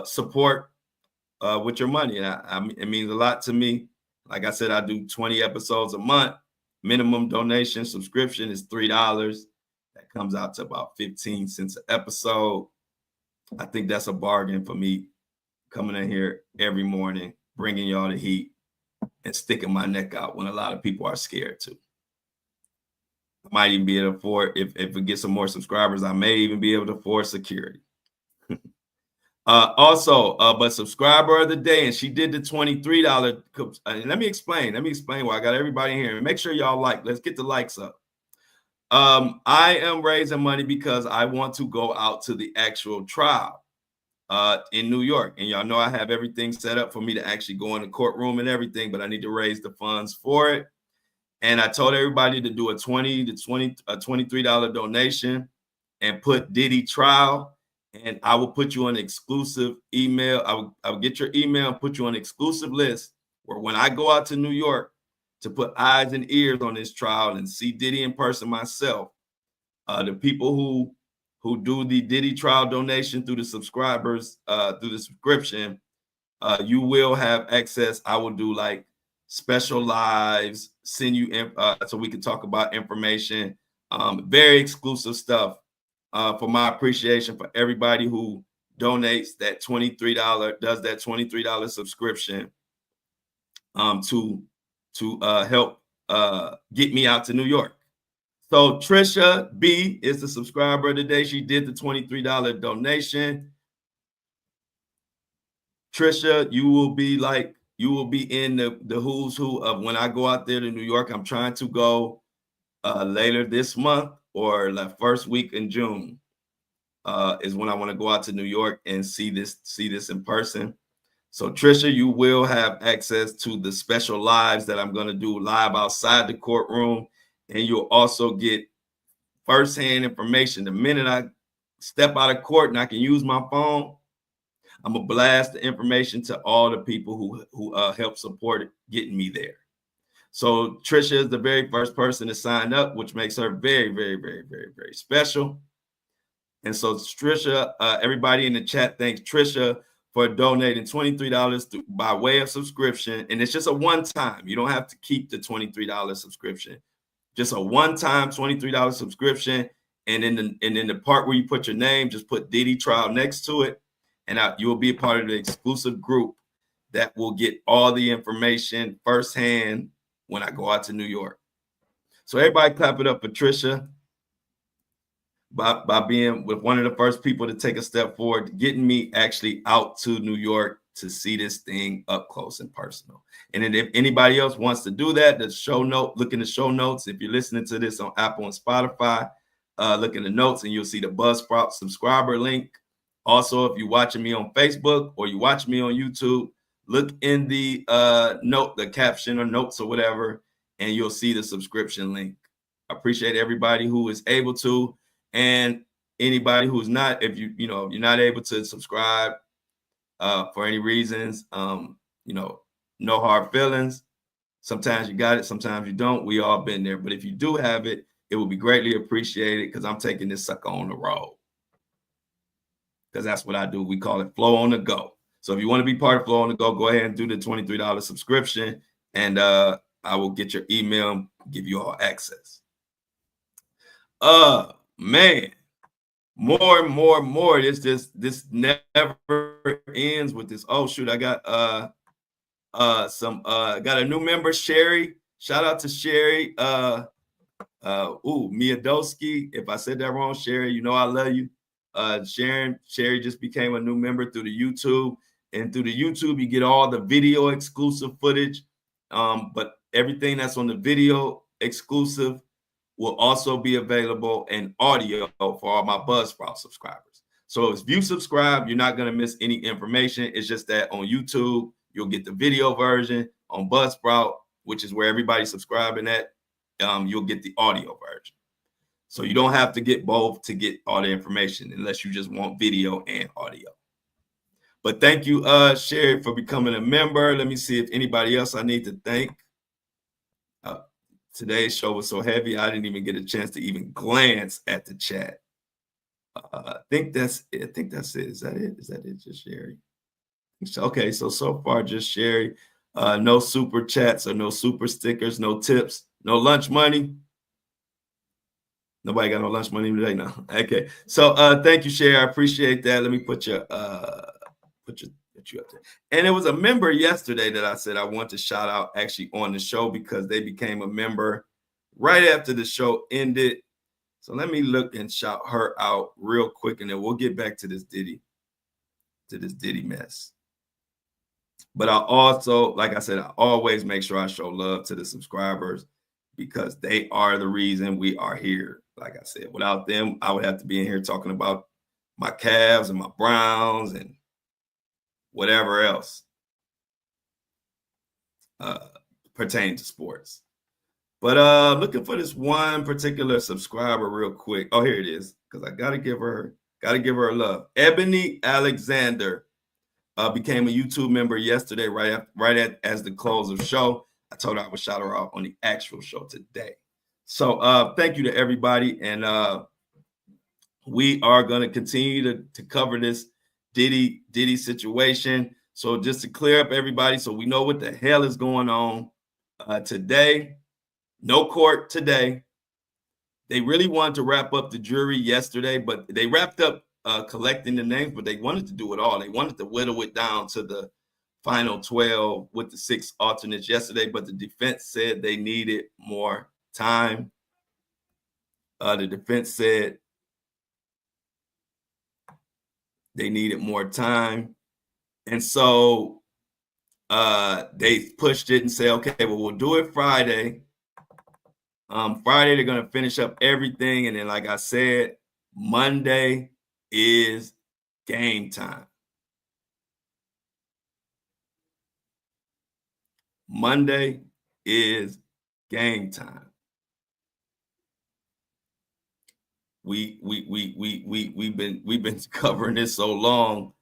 support with your money. And it means a lot to me. Like I said, I do 20 episodes a month. Minimum donation subscription is $3. That comes out to about 15 cents an episode. I think that's a bargain for me, coming in here every morning, bringing y'all the heat and sticking my neck out when a lot of people are scared to. I might even be able to afford, if we get some more subscribers, I may even be able to afford security. But subscriber of the day, and she did the $23. Let me explain why I got everybody here. And make sure y'all like. Let's get the likes up. I am raising money because I want to go out to the actual trial in New York. And y'all know I have everything set up for me to actually go in the courtroom and everything, but I need to raise the funds for it. And I told everybody to do a $23 donation and put Diddy trial. And I will put you on an exclusive email. I will get your email and put you on an exclusive list where when I go out to New York, to put eyes and ears on this trial and see Diddy in person myself. The people who do the Diddy trial donation through the subscribers, through the subscription, you will have access. I will do like special lives, send you so we can talk about information, very exclusive stuff for my appreciation for everybody who donates that $23, does that $23 subscription to help get me out to New York. So Trisha B is the subscriber today. She did the $23 donation. Trisha, you will be in the who's who of when I go out there to New York. I'm trying to go later this month or the first week in June is when I want to go out to New York and see this in person. So Trisha, you will have access to the special lives that I'm going to do live outside the courtroom, and you'll also get firsthand information. The minute I step out of court and I can use my phone, I'm gonna blast the information to all the people who help support it, getting me there. So Trisha is the very first person to sign up, which makes her very, very, very, very, very special. And so Trisha, everybody in the chat, thanks Trisha for donating $23 by way of subscription. And it's just a one-time. You don't have to keep the $23 subscription. Just a one-time $23 subscription. And in the part where you put your name, just put Diddy Trial next to it. And you will be a part of the exclusive group that will get all the information firsthand when I go out to New York. So everybody clap it up for Trisha by being with one of the first people to take a step forward, getting me actually out to New York to see this thing up close and personal. And then if anybody else wants to do that, look in the show notes. If you're listening to this on Apple and Spotify, look in the notes and you'll see the Buzzsprout subscriber link. Also, if you're watching me on Facebook or you watch me on YouTube, look in the note, the caption or notes or whatever, and you'll see the subscription link. I appreciate everybody who is able to, and anybody who's not. If you're not able to subscribe for any reasons, no hard feelings. Sometimes you got it, sometimes you don't. We all been there, but if you do have it, it will be greatly appreciated because I'm taking this sucker on the road. Because that's what I do. We call it Flow on the Go. So if you want to be part of Flow on the Go, go ahead and do the $23 subscription, and I will get your email and give you all access. Man, more and more and more. This never ends with this. Oh shoot, I got got a new member, Sherry. Shout out to Sherry. Miadoski. If I said that wrong, Sherry, you know I love you. Sherry just became a new member through the YouTube, and through the YouTube you get all the video exclusive footage, but everything that's on the video exclusive will also be available in audio for all my Buzzsprout subscribers. So if you subscribe, you're not going to miss any information. It's just that on YouTube you'll get the video version. On Buzzsprout, which is where everybody's subscribing at, you'll get the audio version. So you don't have to get both to get all the information unless you just want video and audio. But thank you, Sherry, for becoming a member. Let me see if anybody else I need to thank. Today's show was so heavy, I didn't even get a chance to even glance at the chat. I think that's it. Is that it? Is that it? Just Sherry? Okay, so far just Sherry. No super chats or no super stickers, no tips, no lunch money. Nobody got no lunch money today now. Okay. So thank you, Sherry. I appreciate that. Let me put you up there. And it was a member yesterday that I said I want to shout out actually on the show because they became a member right after the show ended. So let me look and shout her out real quick, and then we'll get back to this Diddy mess. But I also, like I said, I always make sure I show love to the subscribers because they are the reason we are here. Like I said, without them, I would have to be in here talking about my Cavs and my Browns and whatever else pertaining to sports. But looking for this one particular subscriber real quick. Oh, here it is, because I gotta give her a love. Ebony Alexander became a YouTube member yesterday, right as the close of show. I told her I would shout her out on the actual show today. So thank you to everybody. And we are going to continue to cover this Diddy situation. So just to clear up everybody, so we know what the hell is going on today. No court today. They really wanted to wrap up the jury yesterday, but they wrapped up collecting the names, but they wanted to do it all. They wanted to whittle it down to the final 12 with the 6 alternates yesterday, but the defense said they needed more time. The defense said they needed more time. And so they pushed it and said, okay, well, we'll do it Friday. Friday, they're going to finish up everything. And then, like I said, Monday is game time. Monday is game time. We've been covering this so long.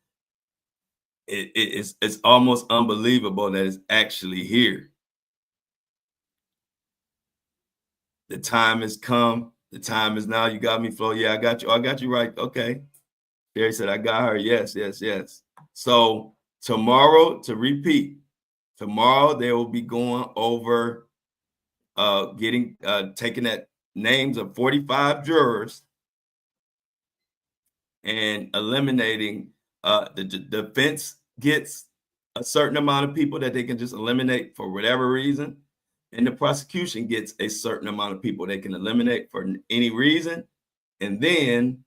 It's almost unbelievable that it's actually here. The time has come. The time is now. You got me, Flo. Yeah, I got you. I got you right. Okay. Terry said, I got her. Yes, yes, yes. So tomorrow, to repeat, tomorrow they will be going over taking that names of 45 jurors and eliminating the defense gets a certain amount of people that they can just eliminate for whatever reason. And the prosecution gets a certain amount of people they can eliminate for any reason. And then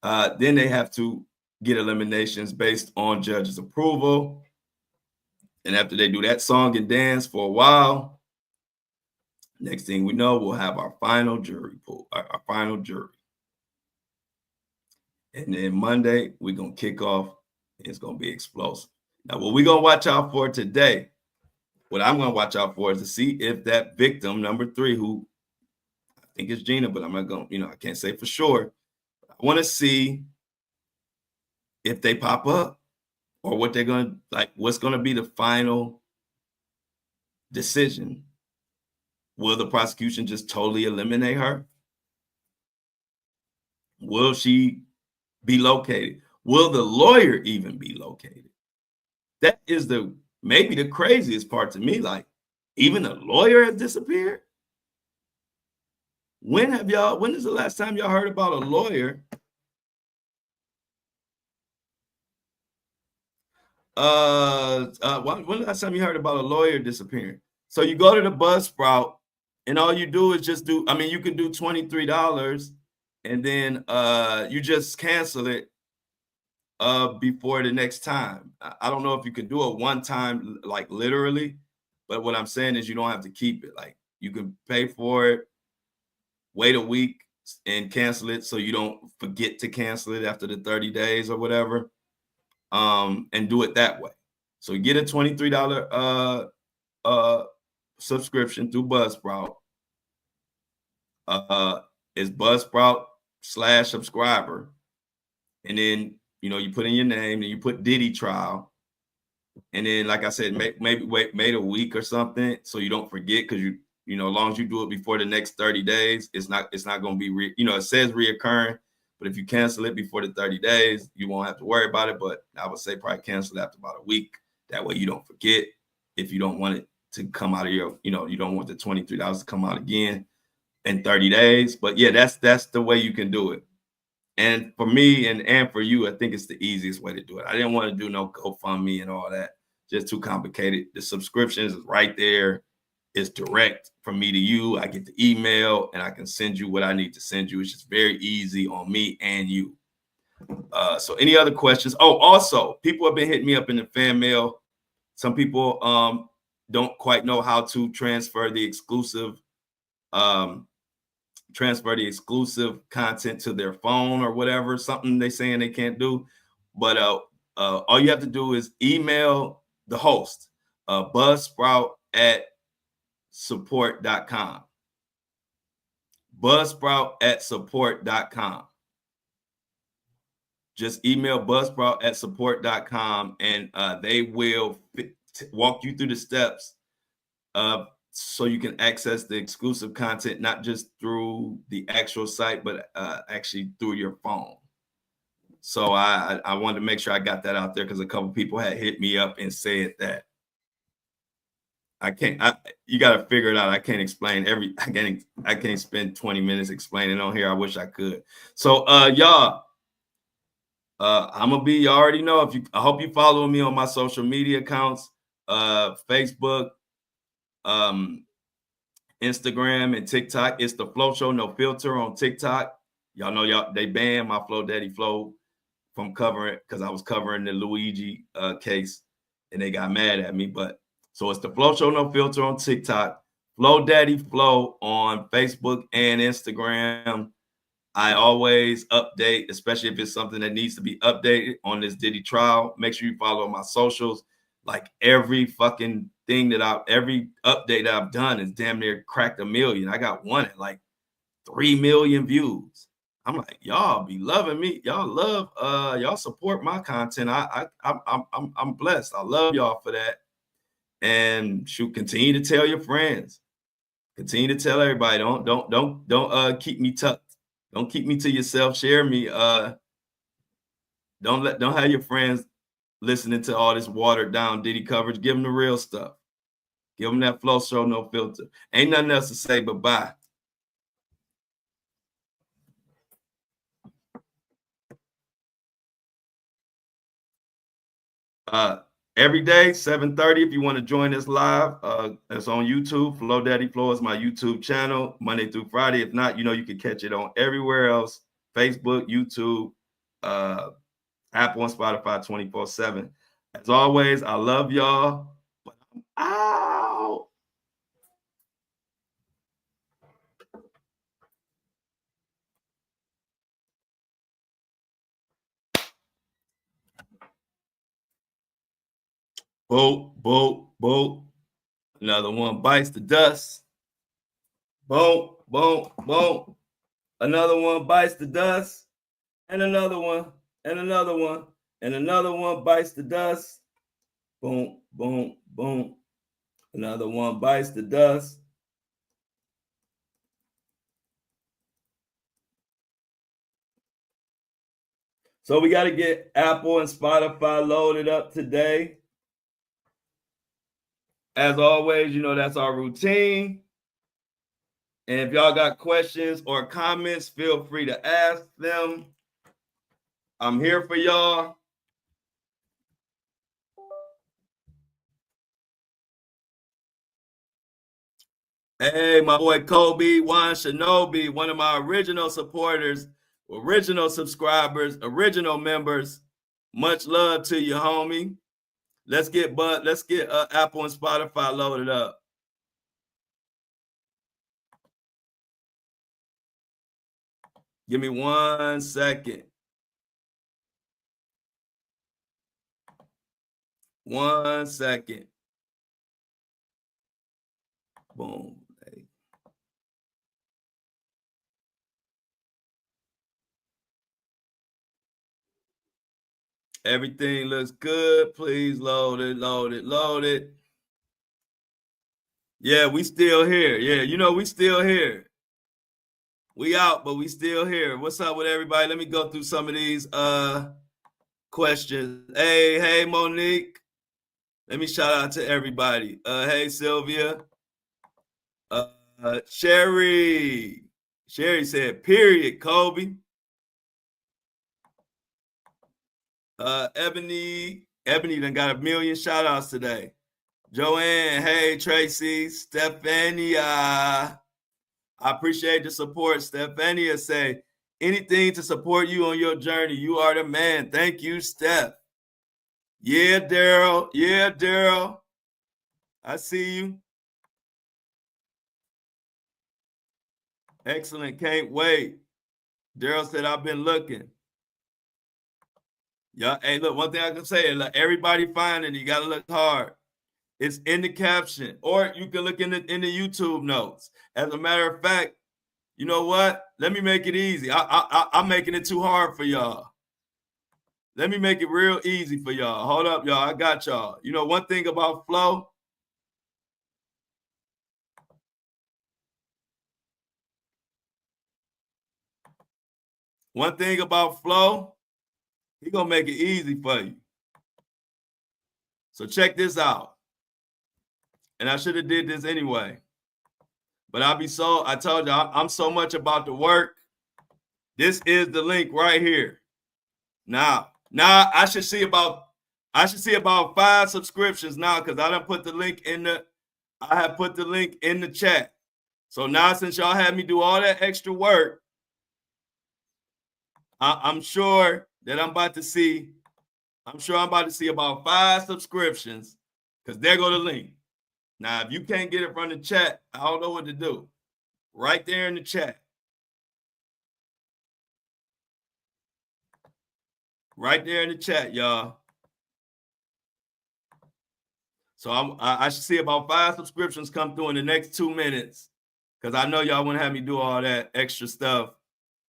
they have to get eliminations based on judges' approval. And after they do that song and dance for a while, next thing we know, we'll have our final jury pool, our final jury. And then Monday, we're going to kick off. It's going to be explosive. Now, what we're going to watch out for today, what I'm going to watch out for is to see if that victim, number 3, who I think is Gina, but I'm not going to, I can't say for sure. I want to see if they pop up or what they're going to, like, what's going to be the final decision. Will the prosecution just totally eliminate her? Will she be located? Will the lawyer even be located? That is maybe the craziest part to me. Like, even a lawyer has disappeared. When is the last time y'all heard about a lawyer? When the last time you heard about a lawyer disappearing? So you go to the Buzzsprout and all you do is just you can do $23 and then you just cancel it before the next time. I don't know if you can do it one time, like literally, but what I'm saying is you don't have to keep it. Like, you can pay for it, wait a week and cancel it so you don't forget to cancel it after the 30 days or whatever, and do it that way. So you get a $23 subscription through Buzzsprout. It's Buzzsprout/subscriber. And then, you put in your name and you put Diddy trial. And then, like I said, maybe wait a week or something so you don't forget, because as long as you do it before the next 30 days, it's not going to be, it says reoccurring, but if you cancel it before the 30 days, you won't have to worry about it. But I would say probably cancel it after about a week. That way you don't forget, if you don't want it to come out of your, you don't want the $23 to come out again in 30 days. But yeah, that's the way you can do it. And for me and for you, I think it's the easiest way to do it. I didn't want to do no GoFundMe and all that. Just too complicated. The subscriptions is right there. It's direct from me to you. I get the email and I can send you what I need to send you. It's just very easy on me and you. So any other questions? Oh, also, people have been hitting me up in the fan mail. Some people don't quite know how to transfer the exclusive content to their phone or whatever, something they saying they can't do. But all you have to do is email the host, buzzsprout@support.com. Buzzsprout@support.com. Just email buzzsprout@support.com and they will walk you through the steps so you can access the exclusive content, not just through the actual site, but actually through your phone. So I wanted to make sure I got that out there because a couple people had hit me up and said that you got to figure it out. I can't explain I can't spend 20 minutes explaining on here. I wish I could. So y'all, y'all already know, I hope you follow me on my social media accounts, Facebook, Instagram, and TikTok. It's the Flow Show No Filter on TikTok. Y'all know they banned my Flow Daddy Flow from covering because I was covering the Luigi case, and they got mad at me. But so it's the Flow Show No Filter on TikTok, Flow Daddy Flow on Facebook and Instagram. I always update, especially if it's something that needs to be updated on this Diddy trial. Make sure you follow my socials. Like every fucking thing every update that I've done is damn near cracked 1 million. I got one at like 3 million views. I'm like, y'all be loving me. Y'all love, y'all support my content. I'm blessed. I love y'all for that. And continue to tell your friends. Continue to tell everybody. Don't keep me tucked. Don't keep me to yourself. Share me. Don't have your friends listening to all this watered down Diddy coverage. Give them the real stuff. Give them that Flow Show No Filter. Ain't nothing else to say but bye. Every day, 7:30. If you want to join us live, it's on YouTube. Flow Daddy Flow is my YouTube channel, Monday through Friday. If not, you can catch it on everywhere else: Facebook, YouTube, Apple, and Spotify 24/7. As always, I love y'all. But I'm out. Boom. Another one bites the dust. Boom. Another one bites the dust. And another one. And another one. And another one bites the dust. Boom. Another one bites the dust. So we got to get Apple and Spotify loaded up today. As always, that's our routine. And if y'all got questions or comments, feel free to ask them. I'm here for y'all. Hey, my boy Kobe, Juan Shinobi, one of my original supporters, original subscribers, original members. Much love to you, homie. Let's get Apple and Spotify loaded up. Give me 1 second. 1 second. Boom. Everything looks good. Please load it. Yeah, we still here. Yeah, we still here. We out, but we still here. What's up with everybody? Let me go through some of these questions. Hey, Monique. Let me shout out to everybody. Hey, Sylvia. Sherry. Sherry said, period, Kobe. Ebony done got 1 million shout outs today. Joanne, hey, Tracy, Stephania. I appreciate the support. Stephania say, anything to support you on your journey. You are the man. Thank you, Steph. Yeah, Daryl. I see you. Excellent. Can't wait. Daryl said, I've been looking. Yeah. Hey, look, one thing I can say, like, everybody finding you got to look hard. It's in the caption, or you can look in the YouTube notes. As a matter of fact, you know what? Let me make it easy. I'm making it too hard for y'all. Let me make it real easy for y'all. Hold up, y'all. I got y'all. One thing about Flow, one thing about Flo, he gonna make it easy for you. So check this out. And I should have did this anyway. But I told you, I'm so much about the work. This is the link right here. Now I should see about 5 subscriptions now, because I have put the link in the chat. So now, since y'all had me do all that extra work, I'm sure I'm about to see about 5 subscriptions, because there go the link. Now, if you can't get it from the chat, I don't know what to do. Right there in the chat. Right there in the chat, y'all. So I should see about 5 subscriptions come through in the next 2 minutes, because I know y'all want to have me do all that extra stuff,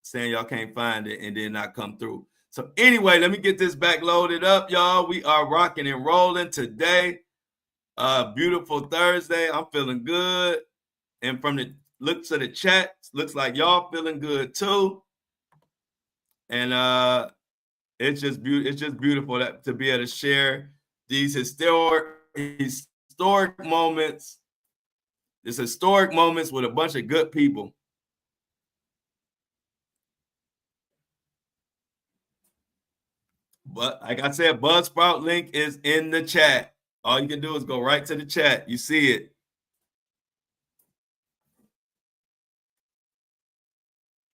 saying y'all can't find it and then not come through. So anyway, let me get this back loaded up, y'all. We are rocking and rolling today. Beautiful Thursday. I'm feeling good. And from the looks of the chat, looks like y'all feeling good too. And it's just beautiful to be able to share these historic moments. These historic moments with a bunch of good people. But like I said, Buzzsprout link is in the chat. All you can do is go right to the chat. You see it.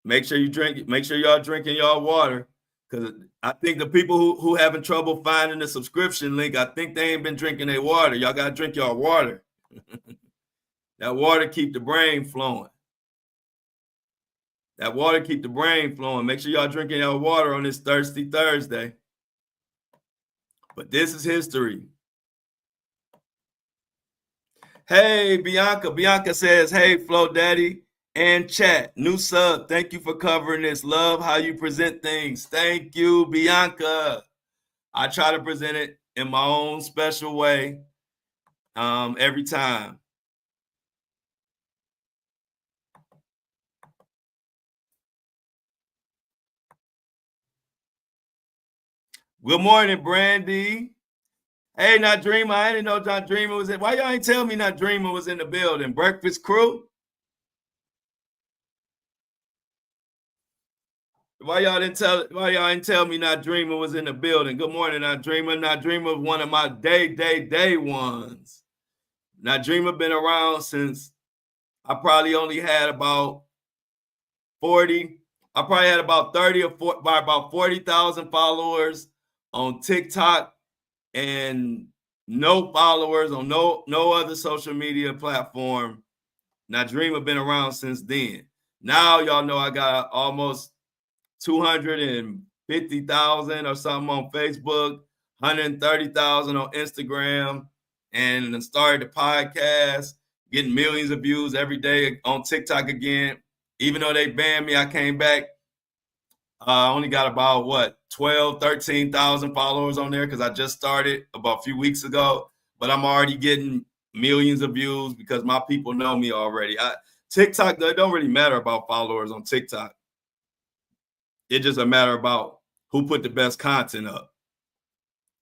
Make sure you drink it. Make sure y'all drinking y'all water, because I think the people who having trouble finding the subscription link, I think they ain't been drinking their water. Y'all got to drink y'all water. That water keep the brain flowing. Make sure y'all drinking y'all water on this Thirsty Thursday. But this is history. Hey, Bianca. Bianca says, hey, Flo Daddy and chat. New sub. Thank you for covering this. Love how you present things. Thank you, Bianca. I try to present it in my own special way every time. Good morning, Brandy. Hey, Not Dreamer. I didn't know Not Dreamer was in. Why y'all ain't tell me Not Dreamer was in the building? Breakfast crew? Why y'all ain't tell me Not Dreamer was in the building? Good morning, Not Dreamer. Not Dreamer was one of my day ones. Not Dreamer been around since I probably only had about 40. I probably had about 30 or 40, by about 40,000 followers on TikTok, and no followers on no other social media platform. Not Dreamer been around since then. Now y'all know I got almost 250,000 or something on Facebook, 130,000 on Instagram, and started the podcast, getting millions of views every day on TikTok again. Even though they banned me, I came back. I only got about 13,000 followers on there, because I just started about a few weeks ago, but I'm already getting millions of views because my people know me already. TikTok, it don't really matter about followers on TikTok. It's just a matter about who put the best content up,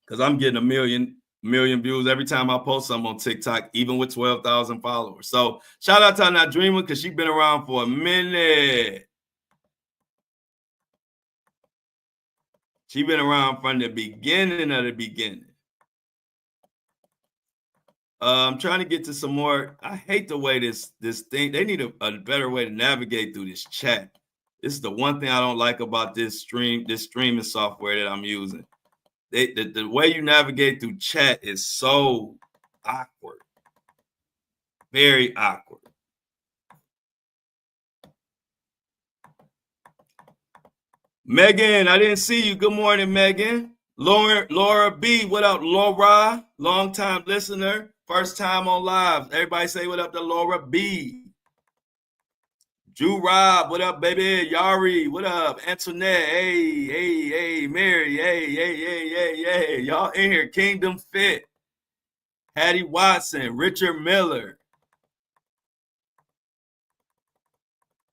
because I'm getting a million views every time I post something on TikTok, even with 12,000 followers. So shout out to Not Dreamer, because she's been around for a minute. She's been around from the beginning of the beginning. I'm trying to get to some more. I hate the way this thing. They need a better way to navigate through this chat. This is the one thing I don't like about this streaming software that I'm using. The way you navigate through chat is so awkward. Very awkward. Megan, I didn't see you. Good morning, Megan. Laura B, what up, Laura? Long-time listener, first time on live. Everybody say what up to Laura B. Drew Rob, what up, baby? Yari, what up? Antoinette, hey, Mary, hey. Y'all in here. Kingdom Fit. Hattie Watson, Richard Miller.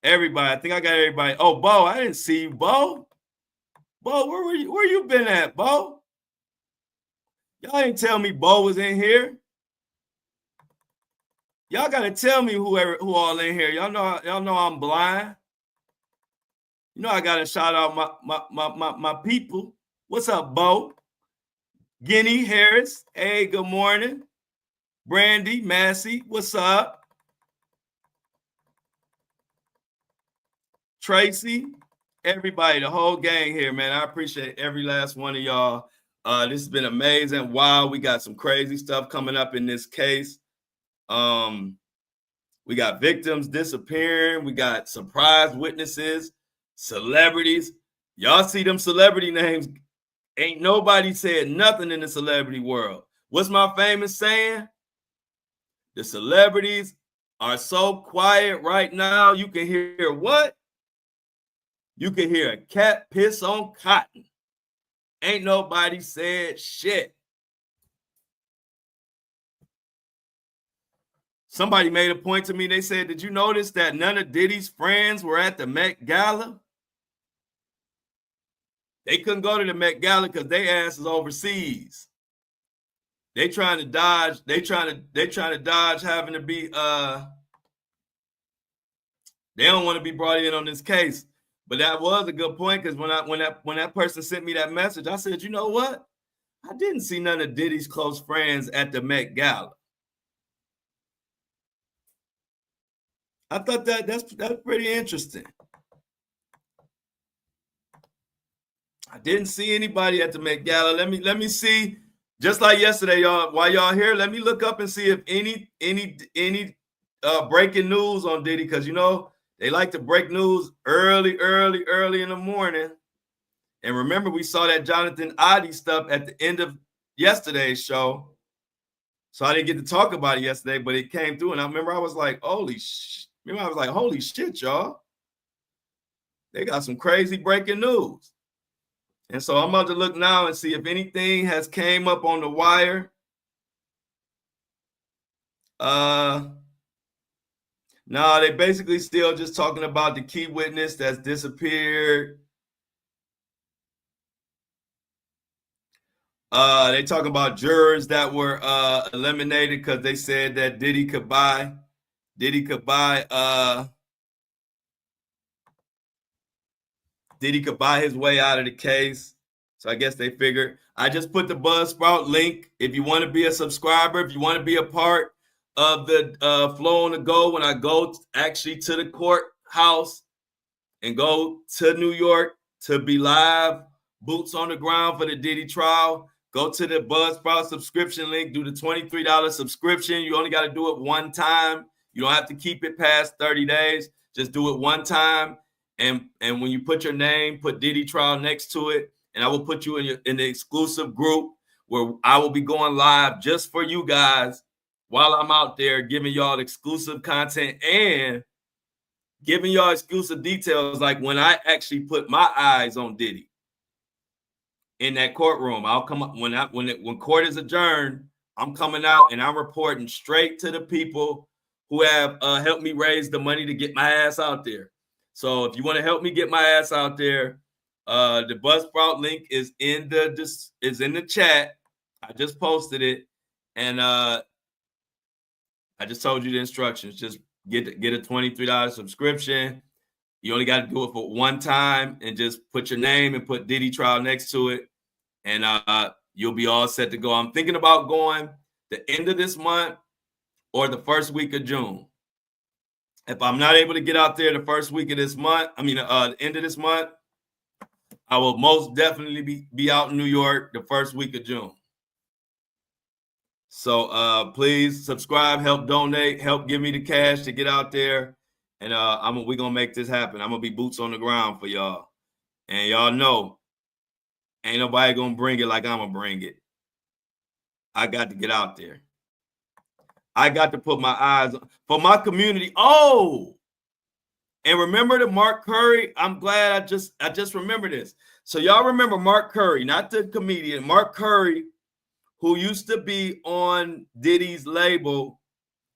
Everybody, I think I got everybody. Oh, Bo, I didn't see you, Bo. Bo, where you been at, Bo? Y'all ain't tell me Bo was in here. Y'all gotta tell me who all in here. Y'all know I'm blind. You know I gotta shout out my people. What's up, Bo? Guinea Harris. Hey, good morning. Brandy, Massey, what's up? Tracy, everybody, the whole gang here, man. I appreciate every last one of y'all. This has been amazing. Wow, we got some crazy stuff coming up in this case. We got victims disappearing. We got surprise witnesses, celebrities. Y'all see them celebrity names. Ain't nobody said nothing in the celebrity world. What's my famous saying? The celebrities are so quiet right now. You can hear what? You can hear a cat piss on cotton. Ain't nobody said shit. Somebody made a point to me. They said, did you notice that none of Diddy's friends were at the Met Gala? They couldn't go to the Met Gala because their ass is overseas. They trying to dodge. They trying to dodge having to be. They don't want to be brought in on this case. But that was a good point because when that person sent me that message, I said, you know what? I didn't see none of Diddy's close friends at the Met Gala. I thought that's pretty interesting. I didn't see anybody at the Met Gala. Let me see. Just like yesterday, y'all. While y'all here, let me look up and see if any breaking news on Diddy, because you know they like to break news early in the morning. And remember, we saw that Jonathan Audi stuff at the end of yesterday's show. So I didn't get to talk about it yesterday, but it came through. And I remember I was like, holy shit, y'all. They got some crazy breaking news. And so I'm about to look now and see if anything has came up on the wire. No, they basically still just talking about the key witness that's disappeared. They talk about jurors that were eliminated because they said that Diddy could buy his way out of the case. So I guess they figured. I just put the Buzzsprout link. If you want to be a subscriber, if you want to be a part of the flow on the go, when I go actually to the courthouse and go to New York to be live, boots on the ground for the Diddy trial, go to the Buzzsprout subscription link, do the $23 subscription. You only got to do it one time. You don't have to keep it past 30 days. Just do it one time. And when you put your name, put Diddy trial next to it, and I will put you in the exclusive group where I will be going live just for you guys while I'm out there giving y'all exclusive content and giving y'all exclusive details, like when I actually put my eyes on Diddy in that courtroom. I'll come up when court is adjourned. I'm coming out and I'm reporting straight to the people who have helped me raise the money to get my ass out there. So if you want to help me get my ass out there, the Buzzsprout link is in the chat. I just posted it, and I just told you the instructions. Just get a $23 subscription. You only got to do it for one time, and just put your name and put Diddy trial next to it, and you'll be all set to go. I'm thinking about going the end of this month or the first week of June. If I'm not able to get out there the first week of this month, the end of this month, I will most definitely be out in New York the first week of June. So please subscribe, help donate, help give me the cash to get out there. And we're going to make this happen. I'm going to be boots on the ground for y'all. And y'all know, ain't nobody going to bring it like I'm going to bring it. I got to get out there. I got to put my eyes on for my community. Oh, and remember the Mark Curry. I'm glad I just remember this. So y'all remember Mark Curry, not the comedian, Mark Curry, who used to be on Diddy's label,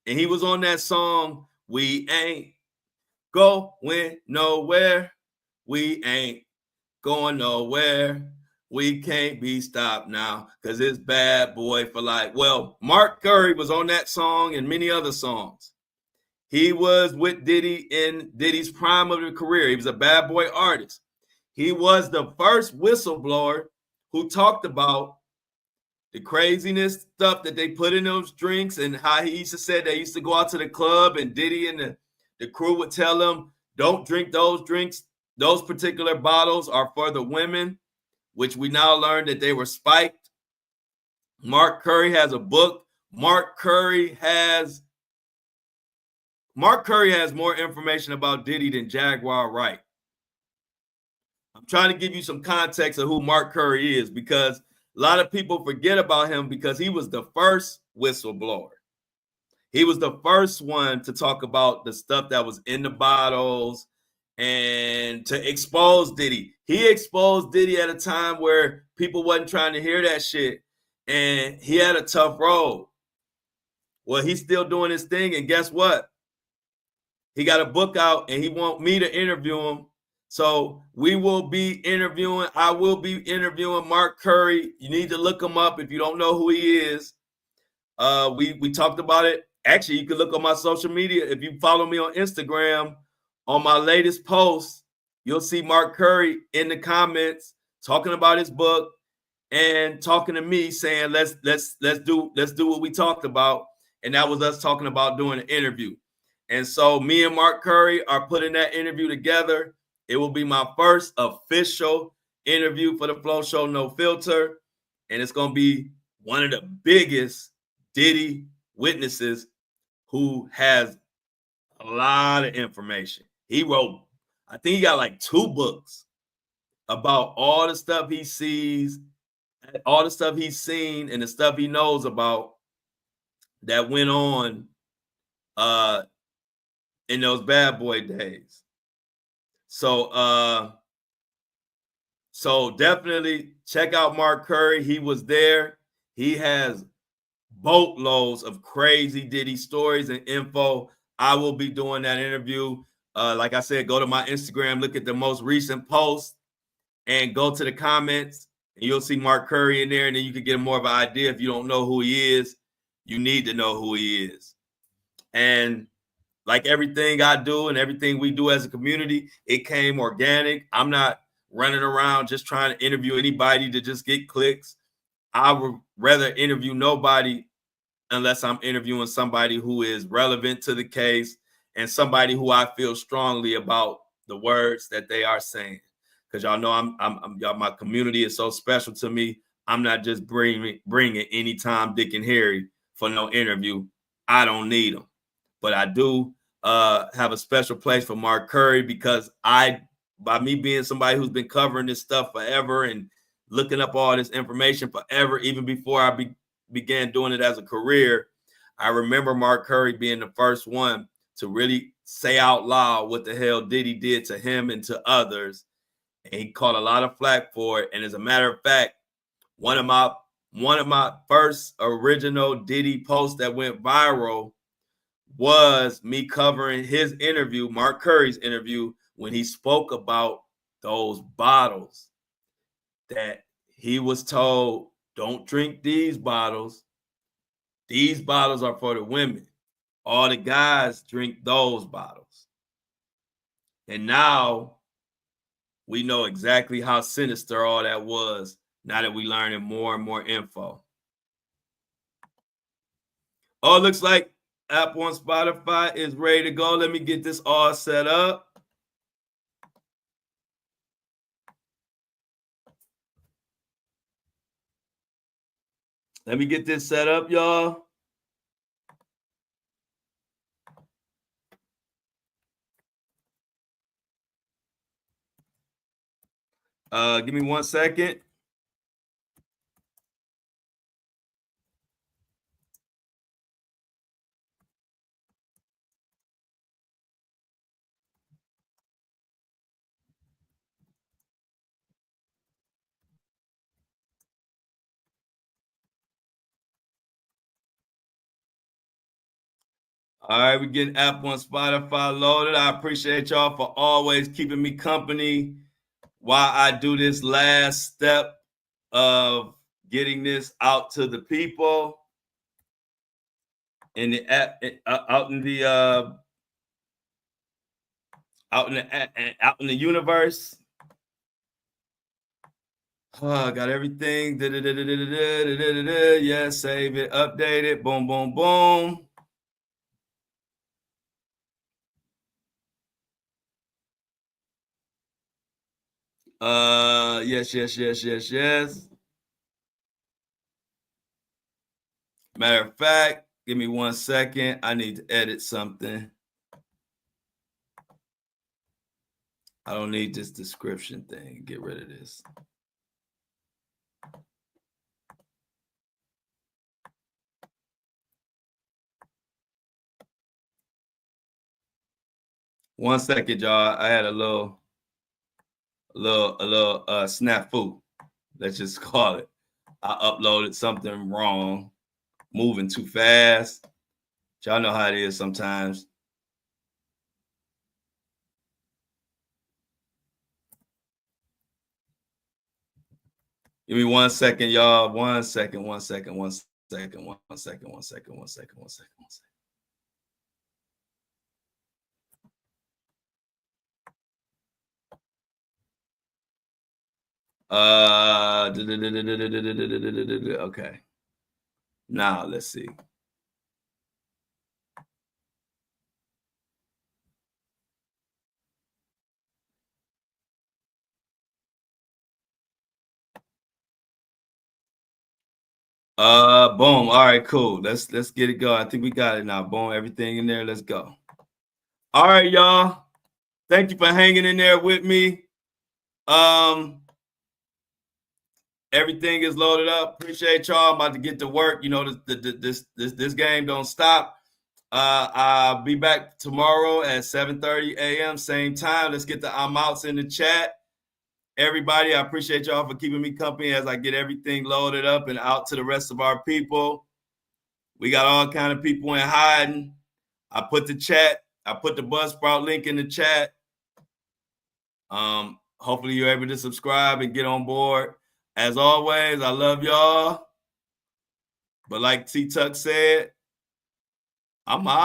and he was on that song, "We Ain't Going Nowhere. We Ain't going nowhere. We can't be stopped now because it's bad boy for life. Well, Mark Curry was on that song and many other songs. He was with Diddy in Diddy's prime of his career. He was a bad boy artist. He was the first whistleblower who talked about the craziness stuff that they put in those drinks and how he used to say they used to go out to the club and Diddy and the crew would tell them, don't drink those drinks. Those particular bottles are for the women, which we now learned that they were spiked. Mark Curry has a book. Mark Curry has more information about Diddy than Jaguar Wright. I'm trying to give you some context of who Mark Curry is because a lot of people forget about him because he was the first whistleblower. He was the first one to talk about the stuff that was in the bottles and to expose Diddy. He exposed Diddy at a time where people wasn't trying to hear that shit. And he had a tough road. Well, he's still doing his thing. And guess what? He got a book out and he want me to interview him. So I will be interviewing Mark Curry. You need to look him up if you don't know who he is. We talked about it. Actually, you can look on my social media. If you follow me on Instagram, on my latest post, you'll see Mark Curry in the comments talking about his book and talking to me saying, let's do what we talked about. And that was us talking about doing an interview. And so me and Mark Curry are putting that interview together. It will be my first official interview for the Flow Show No Filter. And it's going to be one of the biggest Diddy witnesses who has a lot of information. He wrote, I think he got like 2 books about all the stuff he sees, all the stuff he's seen, and the stuff he knows about that went on in those bad boy days. So definitely check out Mark Curry. He was there. He has boatloads of crazy Diddy stories and info. I will be doing that interview. Like I said, go to my Instagram, look at the most recent post, and go to the comments, and you'll see Mark Curry in there, and then you can get more of an idea. If you don't know who he is, you need to know who he is. And like everything I do and everything we do as a community, it came organic. I'm not running around just trying to interview anybody to just get clicks. I would rather interview nobody unless I'm interviewing somebody who is relevant to the case and somebody who I feel strongly about the words that they are saying. Because y'all know y'all, my community is so special to me. I'm not just bringing any Tom, Dick, and Harry for no interview. I don't need them. But I do have a special place for Mark Curry because by me being somebody who's been covering this stuff forever and looking up all this information forever, even before I began doing it as a career, I remember Mark Curry being the first one to really say out loud what the hell Diddy did to him and to others. And he caught a lot of flack for it. And as a matter of fact, one of my first original Diddy posts that went viral was me covering his interview, Mark Curry's interview, when he spoke about those bottles that he was told, don't drink these bottles. These bottles are for the women. All the guys drink those bottles. And now we know exactly how sinister all that was now that we learning more and more info. Oh, it looks like Apple and Spotify is ready to go. Let me get this all set up. Let me get this set up, y'all. Give me 1 second. All right, we're getting Apple and Spotify loaded. I appreciate y'all for always keeping me company while I do this last step of getting this out to the people in the out in the out in the universe. Oh, got everything. Yeah, save it, update it. Boom, boom, boom. Yes. Matter of fact, give me 1 second. I need to edit something. I don't need this description thing. Get rid of this. One second, y'all. I had a little snafu. Let's just call it. I uploaded something wrong, moving too fast. Y'all know how it is sometimes. Give me 1 second, y'all. 1 second. Okay. Now let's see. Boom. All right, cool. Let's get it going. I think we got it now. Boom, everything in there. Let's go. All right, y'all. Thank you for hanging in there with me. Everything is loaded up. Appreciate y'all. I'm about to get to work. You know, this game don't stop. I'll be back tomorrow at 7:30 a.m. same time. Let's get the I'm outs in the chat. Everybody, I appreciate y'all for keeping me company as I get everything loaded up and out to the rest of our people. We got all kind of people in hiding. I put the Buzzsprout link in the chat. Hopefully you're able to subscribe and get on board. As always, I love y'all. But like T-Tuck said, I'm out.